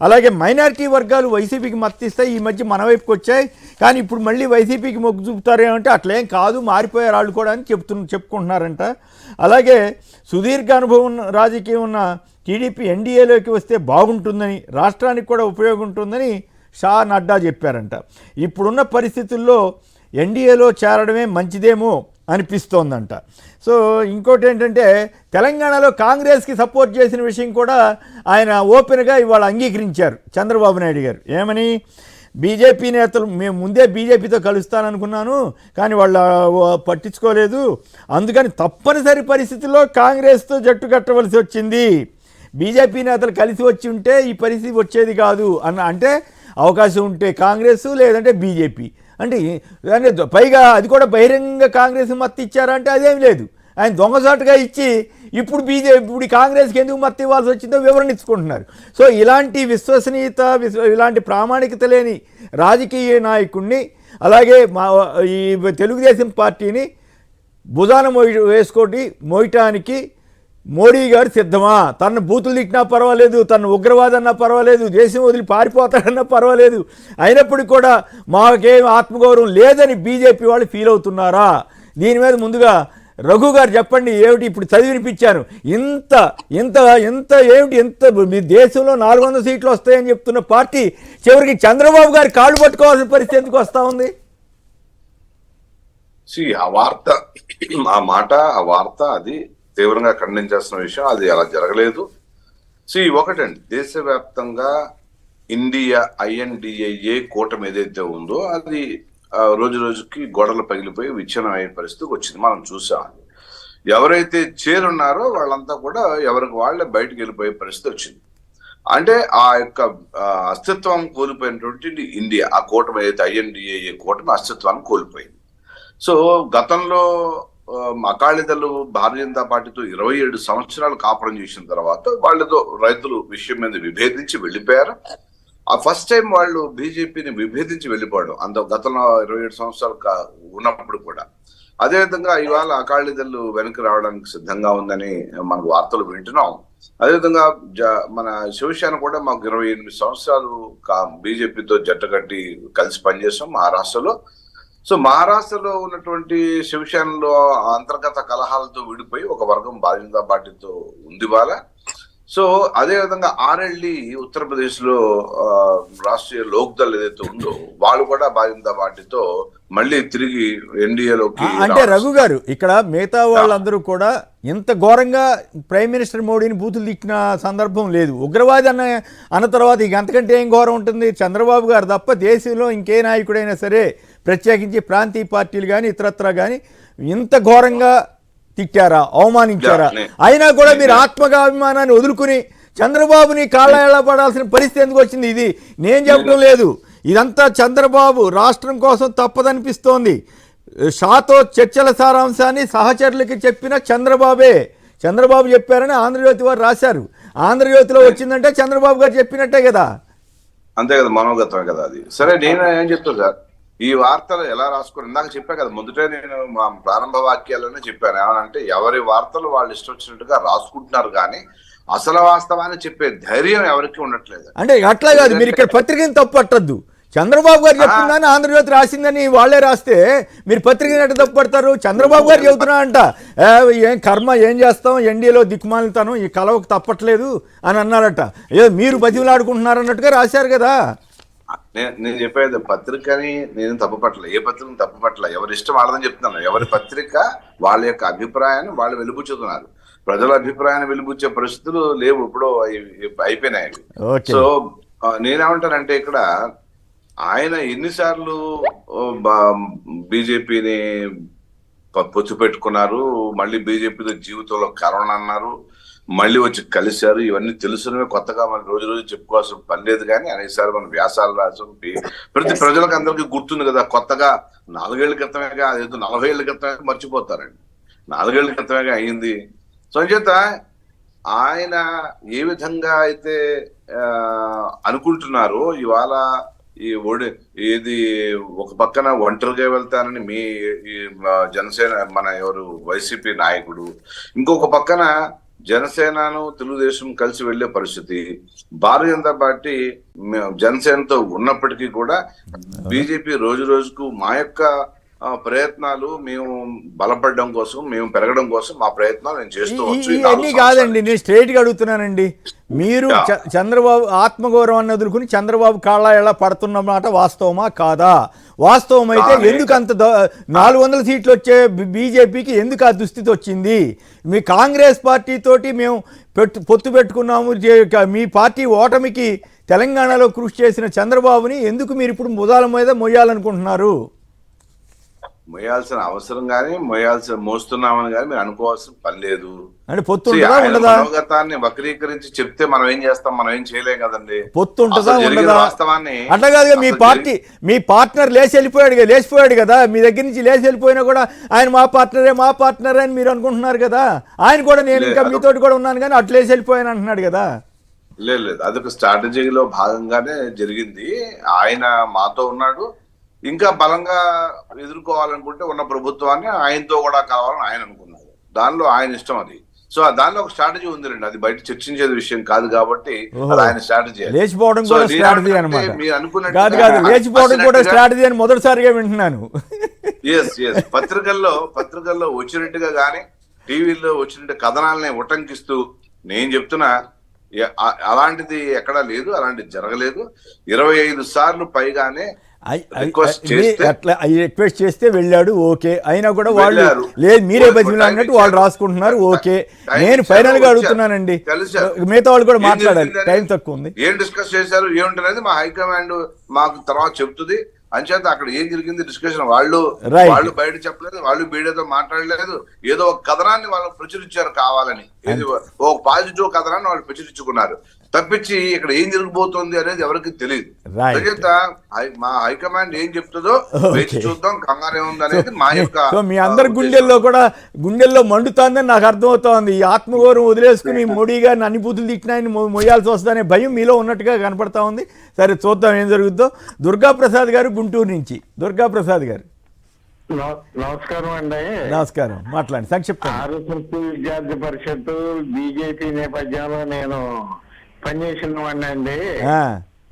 అలాగే మైనారిటీ వర్గాలు వైసీపీకి మద్దతిస్తాయి, ఈ మధ్య మన వైపుకి వచ్చాయి, కానీ ఇప్పుడు మళ్ళీ వైసీపీకి మొగ్గు చూపుతారేమంటే అట్లేం కాదు, మారిపోయారు వాళ్ళు కూడా అని చెప్పుకుంటున్నారంట. అలాగే సుదీర్ఘ అనుభవం రాజకీయం ఉన్న టీడీపీ ఎన్డీఏలోకి వస్తే బాగుంటుందని, రాష్ట్రానికి కూడా ఉపయోగం ఉంటుందని షా, నడ్డా చెప్పారంట. ఇప్పుడున్న పరిస్థితుల్లో ఎన్డీఏలో చేరడమే మంచిదేమో అనిపిస్తోందంట. సో ఇంకోటి ఏంటంటే తెలంగాణలో కాంగ్రెస్కి సపోర్ట్ చేసిన విషయం కూడా ఆయన ఓపెన్గా ఇవాళ అంగీకరించారు చంద్రబాబు నాయుడు గారు. ఏమని, బీజేపీ నేతలు మేము ముందే బీజేపీతో కలుస్తాననుకున్నాను కానీ వాళ్ళు పట్టించుకోలేదు, అందుకని తప్పనిసరి పరిస్థితుల్లో కాంగ్రెస్తో జట్టు కట్టవలసి వచ్చింది, బీజేపీ నేతలు కలిసి వచ్చి ఉంటే ఈ పరిస్థితి వచ్చేది కాదు అంటే అవకాశం ఉంటే కాంగ్రెస్ లేదంటే బీజేపీ అంటే పైగా అది కూడా బహిరంగ కాంగ్రెస్ మద్దతు ఇచ్చారంటే అదేం లేదు, ఆయన దొంగసాటుగా ఇచ్చి ఇప్పుడు కాంగ్రెస్కి ఎందుకు మద్దతు ఇవ్వాల్సి వచ్చిందో వివరణ ఇచ్చుకుంటున్నారు. సో ఇలాంటి విశ్వసనీయత, ఇలాంటి ప్రామాణికత లేని రాజకీయ నాయకుడిని, అలాగే ఈ తెలుగుదేశం పార్టీని భుజాన మోయటానికి మోడీ గారు సిద్ధమా? తన బూతులు తిట్టినా పర్వాలేదు, తన ఉగ్రవాదన్నా పర్వాలేదు, దేశం వదిలి పారిపోతాడన్నా పర్వాలేదు, అయినప్పటికీ కూడా మాకేం ఆత్మగౌరవం లేదని బీజేపీ వాళ్ళు ఫీల్ అవుతున్నారా? దీని మీద ముందుగా రఘు గారు చెప్పండి. ఏమిటి ఇప్పుడు చదివినిపించాను, ఇంత ఏమిటి, మీ దేశంలో 400 సీట్లు వస్తాయని చెప్తున్న పార్టీ చివరికి చంద్రబాబు గారి కాళ్ళు పట్టుకోవాల్సిన పరిస్థితి ఎందుకు వస్తూ ఉంది? ఆ వార్త అది తీవ్రంగా ఖండించాల్సిన విషయం. అది అలా జరగలేదు. ఒకటండి, దేశవ్యాప్తంగా ఇండియా INDIA కూటమి ఏదైతే ఉందో అది రోజు రోజుకి గోడలు పగిలిపోయి విచ్ఛిన్నం అయ్యే పరిస్థితికి వచ్చింది. మనం చూసాం. ఎవరైతే చేరున్నారో వాళ్ళంతా కూడా ఎవరికి వాళ్ళే బయటకు వెళ్ళిపోయే పరిస్థితి వచ్చింది. అంటే ఆ యొక్క అస్తిత్వం కోల్పోయినటువంటి ఇండియా, ఆ కూటమి ఏదైతే INDIA కూటమి అస్తిత్వాన్ని కోల్పోయింది. గతంలో అకాలీదళ్ భారతీయ జనతా పార్టీతో 27 సంవత్సరాలు కాపురం చేసిన తర్వాత వాళ్ళతో రైతులు విషయం మీద విభేదించి వెళ్ళిపోయారు. ఆ ఫస్ట్ టైం వాళ్ళు బీజేపీని విభేదించి వెళ్ళిపోవడం అంత గతంలో 27 సంవత్సరాలు ఉన్నప్పుడు కూడా. అదేవిధంగా ఇవాళ అకాలీదళ్ వెనక్కి రావడానికి సిద్ధంగా ఉందని మనకు వార్తలు వింటున్నాం. అదేవిధంగా మన శివసేన కూడా మాకు 28 సంవత్సరాలు బీజేపీతో జట్టు కట్టి కలిసి పనిచేస్తాం మహారాష్ట్రలో. మహారాష్ట్రలో ఉన్నటువంటి శివసేనలో అంతర్గత కలహాలతో విడిపోయి ఒక వర్గం భారతీయ జనతా పార్టీతో ఉంది వాళ్ళ. అదే విధంగా RLD ఉత్తరప్రదేశ్ లో రాష్ట్రీయ లోక్దళ్ ఏదైతే ఉందో వాళ్ళు కూడా భారతీయ జనతా పార్టీతో మళ్ళీ తిరిగి ఎన్డీఏలోకి. అంటే రఘు గారు, ఇక్కడ మిగతా వాళ్ళందరూ కూడా ఇంత ఘోరంగా ప్రైమ్ మినిస్టర్ మోడీని బూతులు తిట్టిన సందర్భం లేదు. ఉగ్రవాది అన్న తర్వాత ఇక అంతకంటే ఏం ఘోరం ఉంటుంది? చంద్రబాబు గారు తప్ప దేశంలో ఇంకే నాయకుడైనా సరే, ప్రత్యేకించి ప్రాంతీయ పార్టీలు కానీ ఇతరత్రా కానీ ఇంత ఘోరంగా తిట్టారా, అవమానించారా? అయినా కూడా మీరు ఆత్మగాభిమానాన్ని వదులుకుని చంద్రబాబుని కాళ్ళ పడాల్సిన పరిస్థితి ఎందుకు వచ్చింది? ఇది నేను చెప్పడం లేదు, ఇదంతా చంద్రబాబు రాష్ట్రం కోసం తప్పదనిపిస్తోంది. షాతో చర్చల సారాంశాన్ని సహచరులకి చెప్పిన చంద్రబాబు చెప్పారని ఆంధ్రజ్యోతి వారు రాశారు. ఆంధ్రజ్యోతిలో వచ్చిందంటే చంద్రబాబు గారు చెప్పినట్టే కదా. అంతే కదా, మనోగతమే కదా అది. సరే, నేను ఏం చెప్తాను సార్, ఈ వార్తలు ఎలా రాసుకుని ఇందాక చెప్పా కదా, మొదటే నేను మా ప్రారంభ వాక్యాల్లోనే చెప్పాను. ఏమనంటే ఎవరి వార్తలు వాళ్ళు ఇష్టం వచ్చినట్టుగా రాసుకుంటున్నారు కానీ అసలు వాస్తవాన్ని చెప్పే ధైర్యం ఎవరికి ఉండట్లేదు. అంటే అట్లా కాదు, మీరు ఇక్కడ పత్రికని తప్పు పట్టద్దు. చంద్రబాబు గారు చెప్పిందని ఆంధ్రజ్యోతి రాసిందని వాళ్ళే రాస్తే మీరు పత్రికని ఎట్లా తప్పు పడతారు? చంద్రబాబు గారు చెబుతున్నా అంట, ఏం కర్మ, ఏం చేస్తాం, ఎన్డీఏలో దిక్కుమాలితాను, ఈ కలవకు తప్పట్లేదు అని అన్నారట. మీరు బతిమలాడుకుంటున్నారన్నట్టుగా రాశారు కదా. నేను చెప్పేది పత్రికని నేను తప్పుపట్ల, ఏ పత్రికను తప్పుపట్ల, ఎవరి ఇష్టం వాళ్ళదని చెప్తున్నాను. ఎవరి పత్రిక వాళ్ళ యొక్క అభిప్రాయాన్ని వాళ్ళు వెలుబుచ్చుతున్నారు. ప్రజల అభిప్రాయాన్ని వెలుబుచ్చే పరిస్థితులు లేవు, ఇప్పుడు అయిపోయినాయి. నేనేమంటానంటే ఇక్కడ ఆయన ఎన్నిసార్లు బీజేపీని పొత్తు పెట్టుకున్నారు, మళ్ళీ బీజేపీతో జీవితంలో కరోనా అన్నారు, మళ్ళీ వచ్చి కలిశారు. ఇవన్నీ తెలుసునవే, కొత్తగా మనం రోజు రోజు చెప్పుకోవాల్సిన పని లేదు. కానీ అనేకసారి మనం వ్యాసాలు రాసాం. ప్రతి ప్రజలకు అందరికీ గుర్తుంది కదా, కొత్తగా 4 ఏళ్ల క్రితమేగా, అదేదో 40 ఏళ్ల క్రితమే మర్చిపోతారండి. 4 ఏళ్ల క్రితమేగా అయింది. సో అంచేత ఆయన ఏ విధంగా అయితే అనుకుంటున్నారో ఇవాళ ఏది ఒక పక్కన ఒంటరిగా వెళ్తానని మీ జనసేన మన ఎవరు వైసీపీ నాయకుడు, ఇంకొక పక్కన జనసేనను తెలుగుదేశం కలిసి వెళ్లే పరిస్థితి, భారతీయ జనతా పార్టీ జనసేనతో ఉన్నప్పటికీ కూడా బీజేపీ రోజు రోజుకు మా యొక్క ప్రయత్నాలు, మేము బలపడడం కోసం, మేము పెరగడం కోసం మా ప్రయత్నాలు నేను చేస్తూ వచ్చు. ఇవన్నీ కాదండి, నేను స్ట్రైట్ గా అడుగుతున్నానండి. మీరు చంద్రబాబు ఆత్మగౌరవాన్ని వదులుకుని చంద్రబాబు కాళ్ళ ఎలా పడుతున్న మాట వాస్తవమా కాదా? వాస్తవం అయితే ఎందుకు అంత 400 సీట్లు వచ్చే బీజేపీకి ఎందుకు ఆ దుస్థితి వచ్చింది? మీ కాంగ్రెస్ పార్టీ తోటి మేము పొత్తు పెట్టుకున్నాము, మీ పార్టీ ఓటమికి తెలంగాణలో కృషి చేసిన చంద్రబాబుని ఎందుకు మీరు ఇప్పుడు ముదాల మీద మొయ్యాలనుకుంటున్నారు? మోయాల్సిన అవసరం కానీ మోస్తున్నామని కానీ మీరు అనుకోవాల్సిన పని లేదు. అంటే పొత్తు మనోగతాన్ని వక్రీకరించి చెప్తే మనం ఏం చేస్తాం? మనం ఏం చేయలేం కదండి. పొత్తు ఉంటుందా ఉండదా? వాస్తవాన్ని అట్లా కాదుగా, మీ పార్ట్నర్ లేచిపోయాడు కదా, మీ దగ్గర నుంచి లేచి వెళ్ళిపోయినా కూడా ఆయన మా పార్ట్నరే అని మీరు అనుకుంటున్నారు కదా. ఆయన కూడా నేను ఇంకా మీతోటి కూడా ఉన్నాను కానీ అట్లా లేచి వెళ్ళిపోయాను అంటున్నాడు కదా. లేదు, అదొక స్ట్రాటజీలో భాగంగానే జరిగింది. ఆయన మాతో ఉన్నాడు, ఇంకా బలంగా ఎదుర్కోవాలనుకుంటే ఉన్న ప్రభుత్వాన్ని ఆయనతో కూడా కావాలని ఆయన అనుకున్నారు. దానిలో ఆయన ఇష్టం అది. సో దానిలో ఒక స్ట్రాటజీ ఉంది రండి, అది బయట చర్చించేది విషయం కాదు కాబట్టి అది ఆయన స్ట్రాటజీ. లేచిపోవడం కూడా స్ట్రాటజీ అన్నమాట. లేచిపోవడం కూడా స్ట్రాటజీ అని మొదటిసారిగా వింటున్నాను. ఎస్ పత్రికల్లో వచ్చినట్టుగా గానీ టీవీలో వచ్చినట్టు కథనాలని ఉటంకిస్తూ నేను చెప్తున్నా, అలాంటిది ఎక్కడా లేదు, అలాంటిది జరగలేదు. 25 సార్లు పైగానే రిక్వెస్ట్ చేస్తే వెళ్ళాడు, ఓకే. అయినా కూడా వాళ్ళు లేదు మీరే బతిమిలాడినట్టు వాళ్ళు రాసుకుంటున్నారు, ఓకే. నేను ఫైనల్ గా అడుగుతున్నానండి, మిగతా వాళ్ళు కూడా మాట్లాడాలి, టైం తక్కువ ఉంది. ఏం డిస్కస్ చేశారు ఏముంటనేది మా హైకమాండ్ మాకు తర్వాత చెప్తుంది. అంచేత అక్కడ ఏం జరిగింది డిస్కషన్ వాళ్ళు బయట చెప్పలేదు, వాళ్ళు మీడియాతో మాట్లాడలేదు. ఏదో ఒక కథనాన్ని వాళ్ళు ప్రచురించారు కావాలని, ఒక పాజిటివ్ కథనాన్ని వాళ్ళు ప్రచురించుకున్నారు తప్పించి ఇక్కడ ఏం జరగబోతోంది అనేది ఎవరికి తెలియదు. మా హైకమాండ్ ఏం చెప్తుందో వేచి చూద్దాం, కంగారు ఏముంది అనేది మా యొక్క. మీ అందరి గుండెల్లో మండుతోందని నాకు అర్థమవుతోంది. ఈ ఆత్మగౌరవం వదిలేసుకుని మోడీ గారిని అన్ని బూతులు తిట్టినాయని మొయ్యాల్సి వస్తుందనే భయం మీలో ఉన్నట్టుగా కనపడతా ఉంది. సరే చూద్దాం ఏం జరుగుతుందో. దుర్గాప్రసాద్ గారు గుంటూరు నుంచి. దుర్గాప్రసాద్ గారు నమస్కారం అండి. నమస్కారం, మాట్లాడండి సంక్షిప్తంగా. ఆర్ఎస్ఎస్ విద్యార్థి పరిషత్ బీజేపీ నేపథ్యంలో నేను పనిచేసిన వాడిని అండి.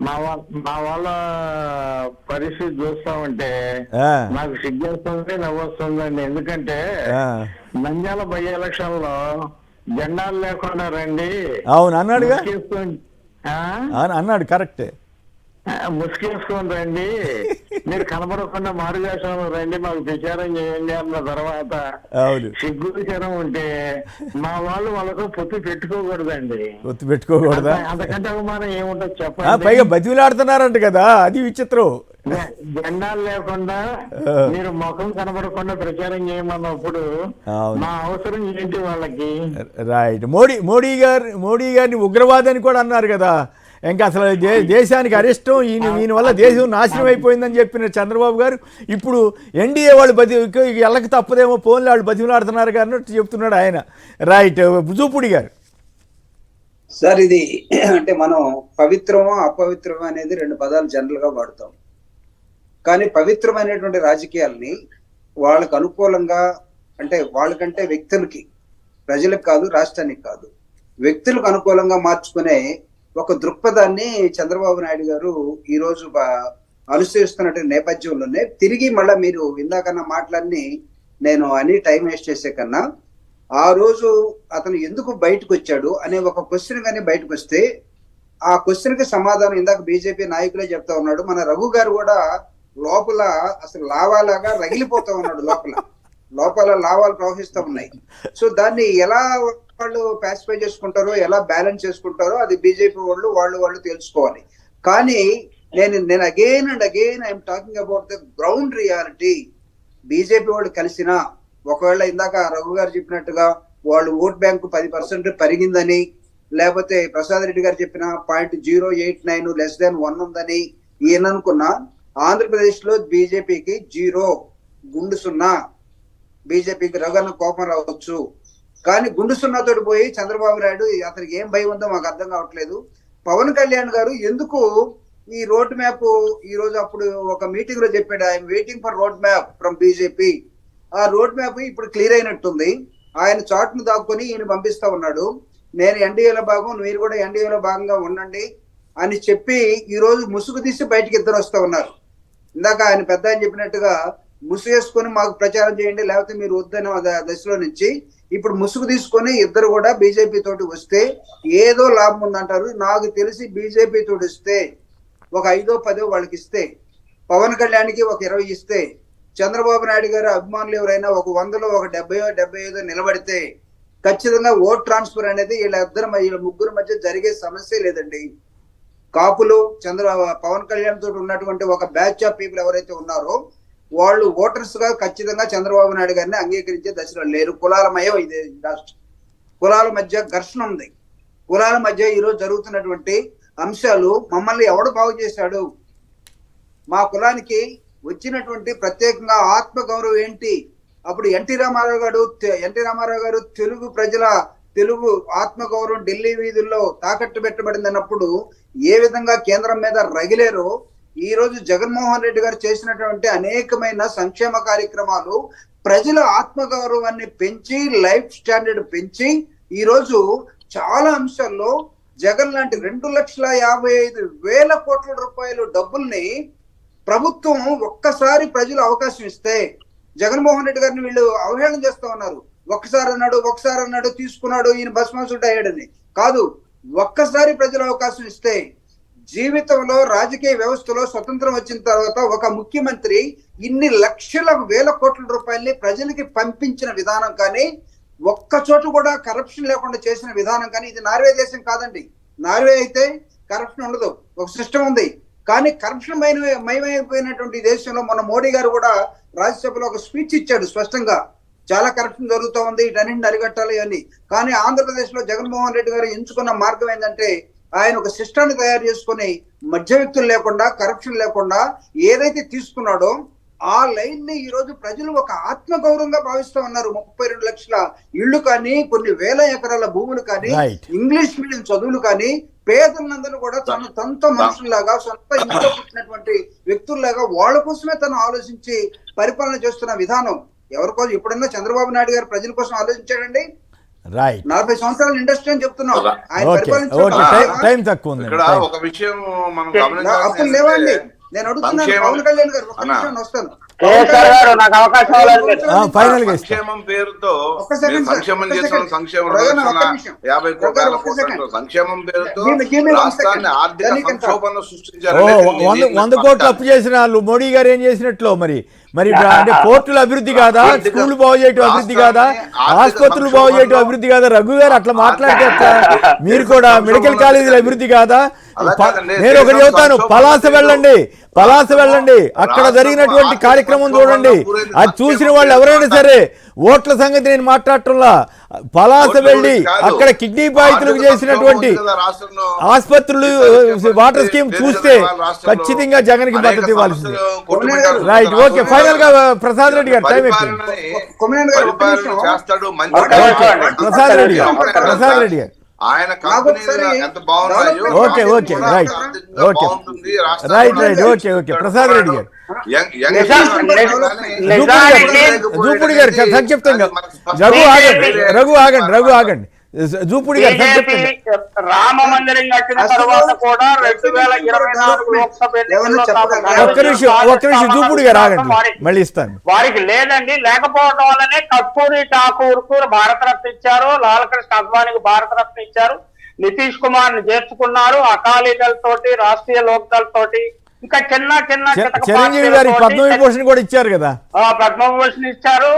మా వాళ్ళ పరిస్థితి చూస్తామంటే నాకు సిగ్గేస్తుంది, నవ్వొస్తుందండి. ఎందుకంటే నంద్యాల బై ఎలక్షన్ లో జెండాలు లేకుండా రండి. అవును అన్నాడుగా, అన్నాడు, కరెక్టే. ముసుకేసుకొని రండి, మీరు కనబడకుండా మారువేషంలో రండి, మాకు ప్రచారం చేయండి అన్న తర్వాత సిగ్గు విచారం ఉంటే మా వాళ్ళతో పొత్తు పెట్టుకోకూడదండి. పొత్తు పెట్టుకోకూడదా? అంతకంటే అవమానం ఏముంటుంది చెప్పండి. పైగా బతిలాడుతున్నారంట కదా, అది విచిత్రం. జెండాలు లేకుండా మీరు ముఖం కనబడకుండా ప్రచారం చేయమన్నప్పుడు మా అవసరం ఏంటి వాళ్ళకి? రైట్. మోడీ గారిని ఉగ్రవాదని కూడా అన్నారు కదా. ఇంకా అసలు దేశానికి అరిష్టం, ఈయన వల్ల దేశం నాశనం అయిపోయిందని చెప్పిన చంద్రబాబు గారు ఇప్పుడు ఎన్డీఏ వాళ్ళు ఎల్లకి తప్పదేమో ఫోన్లో వాళ్ళు బతిమలాడుతున్నారు అన్నట్టు చెప్తున్నాడు ఆయన. రైట్. జూపూడి గారు. సార్, ఇది అంటే మనం పవిత్రమో అపవిత్రమో అనేది 2 పదాలు జనరల్ గా వాడతాం. కానీ పవిత్రమైనటువంటి రాజకీయాల్ని వాళ్ళకు అనుకూలంగా, అంటే వాళ్ళకంటే వ్యక్తులకి, ప్రజలకు కాదు, రాష్ట్రానికి కాదు, వ్యక్తులకు అనుకూలంగా మార్చుకునే ఒక దృక్పథాన్ని చంద్రబాబు నాయుడు గారు ఈ రోజు అనుసరిస్తున్న నేపథ్యంలోనే తిరిగి మళ్ళీ మీరు ఇందాకన్నా మాటలన్నీ నేను అని టైం వేస్ట్ చేసే కన్నా ఆ రోజు అతను ఎందుకు బయటకు వచ్చాడు అనే ఒక క్వశ్చన్ కానీ బయటకు వస్తే ఆ క్వశ్చన్ కి సమాధానం ఇందాక బీజేపీ నాయకులే చెప్తా ఉన్నాడు. మన రఘు గారు కూడా లోపల అసలు లావాలాగా రగిలిపోతా ఉన్నాడు, లోపల లావాలు ప్రవహిస్తూ ఉన్నాయి. సో దాన్ని ఎలా వాళ్ళు పాసిఫై చేసుకుంటారో, ఎలా బ్యాలెన్స్ చేసుకుంటారో అది బీజేపీ వాళ్ళు తెలుసుకోవాలి. కానీ నేను again and again I'm talking about the ground reality. BJP వాళ్ళు కలిసినా, ఒకవేళ ఇందాక రఘు గారు చెప్పినట్టుగా వాళ్ళు ఓట్ బ్యాంకు 10% పెరిగిందని, లేకపోతే ప్రసాద్ రెడ్డి గారు చెప్పిన 0.089 లెస్ దాన్ 1 ఉందని ఈయన అనుకున్నా. ఆంధ్రప్రదేశ్ లో బీజేపీకి 0 గుండు 0. బీజేపీకి రగన్న కోపం రావచ్చు, కానీ గుండు 0 పోయి చంద్రబాబు నాయుడు అతనికి ఏం భయం ఉందో మాకు అర్థం కావట్లేదు. పవన్ కళ్యాణ్ గారు ఎందుకు ఈ రోడ్ మ్యాప్ ఈ రోజు అప్పుడు ఒక మీటింగ్ లో చెప్పాడు, I'm waiting for road map from BJP. ఆ రోడ్ మ్యాప్ ఇప్పుడు క్లియర్ అయినట్టుంది. ఆయన చాట్ను దాక్కుని ఈయన పంపిస్తా ఉన్నాడు. నేను ఎన్డీఏలో భాగం, మీరు కూడా ఎన్డీఏలో భాగంగా ఉండండి అని చెప్పి ఈ రోజు ముసుగు తీసి బయటికి ఇద్దరు వస్తా ఉన్నారు. ఇందాక ఆయన పెద్ద ఆయన చెప్పినట్టుగా ముసుగేసుకొని మాకు ప్రచారం చేయండి, లేకపోతే మీరు వద్దన్న దశలో నుంచి ఇప్పుడు ముసుగు తీసుకొని ఇద్దరు కూడా బీజేపీ తోటి వస్తే ఏదో లాభం ఉందంటారు. నాకు తెలిసి బీజేపీ తోటి వస్తే ఒక 5-10 వాళ్ళకి ఇస్తే, పవన్ కళ్యాణ్కి ఒక 20 ఇస్తే, చంద్రబాబు నాయుడు గారు అభిమానులు ఎవరైనా ఒక 100లో ఒక 70-75 నిలబడితే ఖచ్చితంగా ఓట్ ట్రాన్స్ఫర్ అనేది వీళ్ళ ముగ్గురు మధ్య జరిగే సమస్య లేదండి. కాపులు పవన్ కళ్యాణ్ తోటి ఉన్నటువంటి ఒక బ్యాచ్ ఆఫ్ పీపుల్ ఎవరైతే ఉన్నారో వాళ్ళు ఓటర్స్ గా ఖచ్చితంగా చంద్రబాబు నాయుడు గారిని అంగీకరించే దశలో లేరు. కులాలమయం ఇది రాష్ట్రం. కులాల మధ్య ఘర్షణ ఉంది. కులాల మధ్య ఈరోజు జరుగుతున్నటువంటి అంశాలు, మమ్మల్ని ఎవడు బాగు చేశాడు, మా కులానికి వచ్చినటువంటి ప్రత్యేకంగా ఆత్మ గౌరవం ఏంటి, అప్పుడు ఎన్టీ రామారావు గారు తెలుగు ప్రజల తెలుగు ఆత్మగౌరవం ఢిల్లీ వీధుల్లో తాకట్టు పెట్టబడింది అన్నప్పుడు ఏ విధంగా కేంద్రం మీద రగిలేరో, ఈ రోజు జగన్మోహన్ రెడ్డి గారు చేసినటువంటి అనేకమైన సంక్షేమ కార్యక్రమాలు ప్రజల ఆత్మగౌరవాన్ని పెంచి, లైఫ్ స్టాండర్డ్ పెంచి, ఈ రోజు చాలా అంశాల్లో జగన్ లాంటి 2,55,000 కోట్ల రూపాయల డబ్బుల్ని ప్రభుత్వం ఒక్కసారి ప్రజలు అవకాశం ఇస్తే, జగన్మోహన్ రెడ్డి గారిని వీళ్ళు అవహేళన చేస్తూ ఉన్నారు. ఒకసారి అన్నాడు తీసుకున్నాడు, ఈయన భస్మాసుడు అయ్యాడని కాదు. ఒక్కసారి ప్రజలు అవకాశం ఇస్తే, జీవితంలో రాజకీయ వ్యవస్థలో స్వతంత్రం వచ్చిన తర్వాత ఒక ముఖ్యమంత్రి ఇన్ని లక్షల 1,000 కోట్ల రూపాయల్ని ప్రజలకి పంపించిన విధానం కానీ, ఒక్క చోటు కూడా కరప్షన్ లేకుండా చేసిన విధానం కానీ, ఇది నార్వే దేశం కాదండి. నార్వే అయితే కరప్షన్ ఉండదు, ఒక సిస్టమ్ ఉంది. కానీ కరప్షన్ మయమైపోయినటువంటి దేశంలో మొన్న మోడీ గారు కూడా రాజ్యసభలో ఒక స్పీచ్ ఇచ్చాడు స్పష్టంగా, చాలా కరప్షన్ జరుగుతూ ఉంది, వీటన్నింటిని అరికట్టాలి అని. కానీ ఆంధ్రప్రదేశ్ లో జగన్మోహన్ రెడ్డి గారు ఎంచుకున్న మార్గం ఏంటంటే, ఆయన ఒక సిస్టాన్ని తయారు చేసుకుని మధ్య వ్యక్తులు లేకుండా, కరప్షన్ లేకుండా ఏదైతే తీసుకున్నాడో ఆ లైన్ ని ఈ రోజు ప్రజలు ఒక ఆత్మగౌరవంగా భావిస్తూ ఉన్నారు. 32 లక్షల ఇళ్లు కానీ, కొన్ని వేల ఎకరాల భూములు కానీ, ఇంగ్లీష్ మీడియం చదువులు కానీ, పేదలందరూ కూడా తన సొంత మనుషుల్లాగా, సొంత ఇంట్లో పుట్టినటువంటి వ్యక్తుల్లాగా వాళ్ళ కోసమే తను ఆలోచించి పరిపాలన చేస్తున్న విధానం ఎవరికోసం ఎప్పుడన్నా చంద్రబాబు నాయుడు గారు ప్రజల కోసం ఆలోచించాడండి? 40 సంవత్సరాల ఇండస్ట్రీ అని చెప్తున్నాం. ఆయన ఒక విషయం మనం అప్పుడు లేవండి. నేను అడుగుతున్నాను పవన్ కళ్యాణ్ గారు, ఒక నిమిషం వస్తాను. సంక్షేమం పేరుతో సంక్షేమం చేసిన సంక్షేమ 50 కోట్ల సంక్షేమం పేరుతో రాష్ట్రాన్ని ఆర్థిక సంక్షోభంలో సృష్టించారు. 100 కోట్లు అప్పు చేసిన మోడీ గారు ఏం చేసినట్లు మరి అంటే పోర్టుల అభివృద్ధి కాదా, స్కూళ్లు బాగు చేయటం అభివృద్ధి కాదా, ఆసుపత్రులు బాగు చేయటం అభివృద్ధి కాదా? రఘు గారు అట్లా మాట్లాడితే మీరు కూడా మెడికల్ కాలేజీల అభివృద్ధి కాదా? నేను ఒకటి చెబుతాను, పలాస వెళ్ళండి, అక్కడ జరిగినటువంటి కార్యక్రమం చూడండి. అది చూసిన వాళ్ళు ఎవరైనా సరే, ఓట్ల సంగతి నేను మాట్లాడటంలా, పలాస వెళ్ళి అక్కడ కిడ్నీ బాధితులకు చేసినటువంటి ఆసుపత్రులు, వాటర్ స్కీమ్ చూస్తే ఖచ్చితంగా జగన్ కి మద్దతు ఇవ్వాల్సింది. Right, okay. ఫైనల్ గా ప్రసాద్ రెడ్డి గారు టైం అయిపోయింది. ప్రసాద్ రెడ్డి గారు ఆయన కంపెనీలు ఎంత బాగున్నాయో, ఓకే రైట్, ప్రసాద్ రెడ్డి గారు, జూపుడి గారు సంక్షిప్తంగా, రఘు ఆగండి, జూపుడి గారు సంక్షిప్తంగా. రామ మందిరం కట్టిన తర్వాత కూడా 2024 లోక్సభ ఒక్క నిమిషం జూపుడి గారు ఆగండి, మళ్ళీ ఇస్తాను. వారికి లేదండి, లేకపోవడం వల్లనే కస్తూరి ఠాకూర్ కు భారతరత్న ఇచ్చారు, లాలకృష్ణ అద్వానీకి భారతరత్న ఇచ్చారు, నితీష్ కుమార్ ని చేర్చుకున్నారు, అకాలీదళ్ తోటి, రాష్ట్రీయ లోక్ దళ్ తోటి, ఇంకా చిన్న చిరంజీవి గారికి పద్మవిభూషణ్ కూడా ఇచ్చారు కదా, పద్మవిభూషణ్ ఇచ్చారు.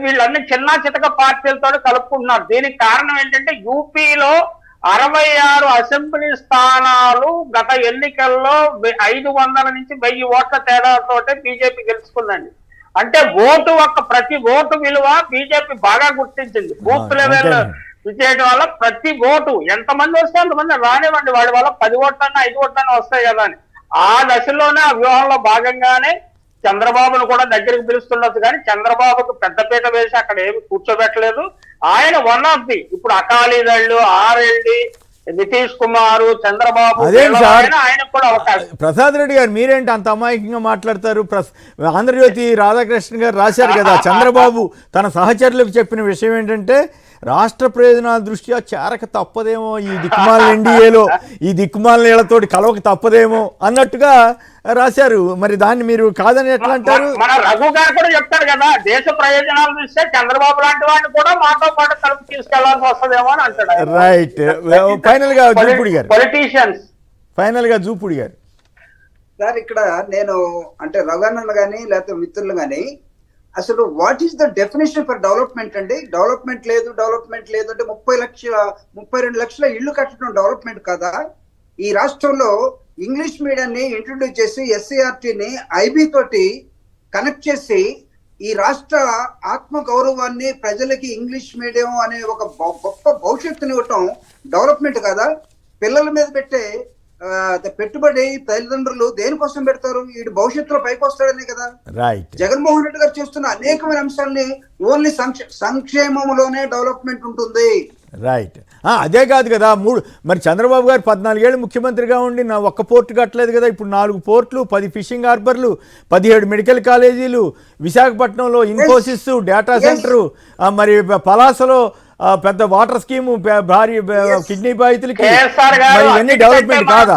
వీళ్ళన్ని చిన్న చితక పార్టీలతో కలుపుకుంటున్నారు. దీనికి కారణం ఏంటంటే, యూపీలో 66 అసెంబ్లీ స్థానాలు గత ఎన్నికల్లో 500 నుంచి 1000 ఓట్ల తేడాతోటే బీజేపీ గెలుచుకుందండి. అంటే ప్రతి ఓటు విలువ బీజేపీ బాగా గుర్తించింది. బూత్ లెవెల్ చేయడం వల్ల ప్రతి ఓటు ఎంతమంది వస్తే అంతమంది రానివ్వండి, వాడి వల్ల 10 ఓట్లన్నా 5 ఓట్లన్నా వస్తాయి కదా అని ఆ దశలోనే ఆ వ్యూహంలో భాగంగానే చంద్రబాబును కూడా దగ్గరికి పిలుస్తుండొచ్చు. కానీ చంద్రబాబుకు పెద్దపీట వేసి అక్కడ ఏమి కూర్చోబెట్టలేదు. ఆయన వన్ ఆఫ్ ది ఇప్పుడు అకాలీదళ్ళు, ఆర్ఎల్డి, నితీష్ కుమార్, చంద్రబాబు ఆయనకు కూడా అవకాశం. ప్రసాద్ రెడ్డి గారు మీరేంటి అంత అమాయకంగా మాట్లాడతారు? ఆంధ్రజ్యోతి రాధాకృష్ణ గారు రాశారు కదా, చంద్రబాబు తన సహచరులకు చెప్పిన విషయం ఏంటంటే రాష్ట్ర ప్రయోజనాల దృష్ట్యా చేరక తప్పదేమో, ఈ దిక్కుమాల ఎన్డీఏలో ఈ దిక్కుమాల నీళ్లతోటి కలవక తప్పదేమో అన్నట్టుగా రాశారు. మరి దాన్ని మీరు కాదని ఎట్లా అంటారు? మన రఘు గారు కూడా చెప్తారు కదా, దేశ ప్రయోజనాలు చూస్తే చంద్రబాబు లాంటి వాడిని కూడా మాతో పాటు కలిపి తీసుకెళ్లాల్సి వస్తుందేమో అని అంటాడు. రైట్. ఫైనల్ గా జూపూడి గారు, పొలిటీషియన్స్ ఫైనల్ గా జూపూడి గారు సార్, ఇక్కడ నేను అంటే రఘునన్న కానీ లేకపోతే మిత్రులు కానీ అసలు what is the definition for development అండి? డెవలప్మెంట్ లేదు అంటే 32 లక్షల ఇళ్లు కట్టడం డెవలప్మెంట్ కదా? ఈ రాష్ట్రంలో ఇంగ్లీష్ మీడియాన్ని ఇంట్రొడ్యూస్ చేసి ఎస్సీఆర్టీని ఐబీ తోటి కనెక్ట్ చేసి ఈ రాష్ట్ర ఆత్మ గౌరవాన్ని ప్రజలకి ఇంగ్లీష్ మీడియం అనే ఒక గొప్ప భవిష్యత్తుని ఇవ్వటం డెవలప్మెంట్ కదా? పిల్లల మీద పెట్టే పెట్టుబడి తల్లిదండ్రులు దేనికోసం పెడతారు? వీడు భవిష్యత్తులో పైకి వస్తాడనే కదా. రైట్. జగన్మోహన్ రెడ్డి గారు చేస్తున్న అనేకమైన అంశాలని ఓన్లీ సంక్షేమంలోనే డెవలప్మెంట్ ఉంటుంది. రైట్. అదే కాదు కదా, మరి చంద్రబాబు గారు 14 ఏళ్ళు ముఖ్యమంత్రిగా ఉండి నా ఒక్క పోర్టు కట్టలేదు కదా. ఇప్పుడు 4 పోర్టులు, 10 ఫిషింగ్ హార్బర్లు, 17 మెడికల్ కాలేజీలు, విశాఖపట్నంలో ఇన్ఫోసిస్ డేటా సెంటరు, మరి పలాసలో పెద్ద వాటర్ స్కీము, భారీ కిడ్నీ బాధితులకి, మరి ఇవన్నీ డెవలప్మెంట్ కాదా?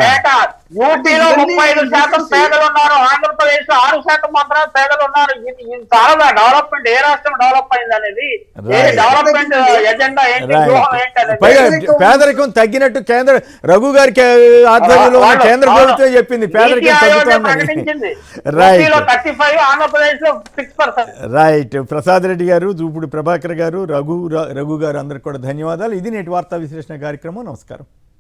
యూపీలో 35% పేదలు ఉన్నారు, ఆంధ్రప్రదేశ్ లో 6% మాత్రమే పేదలు ఉన్నారు. ఇది చాలా డెవలప్మెంట్. ఏ రాష్ట్రం డెవలప్ అయింది అనేది డెవలప్మెంట్ ఎజెండా ఏంటి? పేదరికం తగ్గినట్టు కేంద్ర రఘు గారికి ఆధ్వర్యంలో కేంద్ర ప్రభుత్వం చెప్పింది పేదరికం తగ్గుతుందని. రైట్. 35, ఆంధ్రప్రదేశ్ లో 6%. రైట్. ప్రసాద్ రెడ్డి గారు, జూపూడి ప్రభాకర్ గారు, రఘు గారు అందరికి కూడా ధన్యవాదాలు. ఇది నేటి వార్తా విశ్లేషణ కార్యక్రమం. నమస్కారం.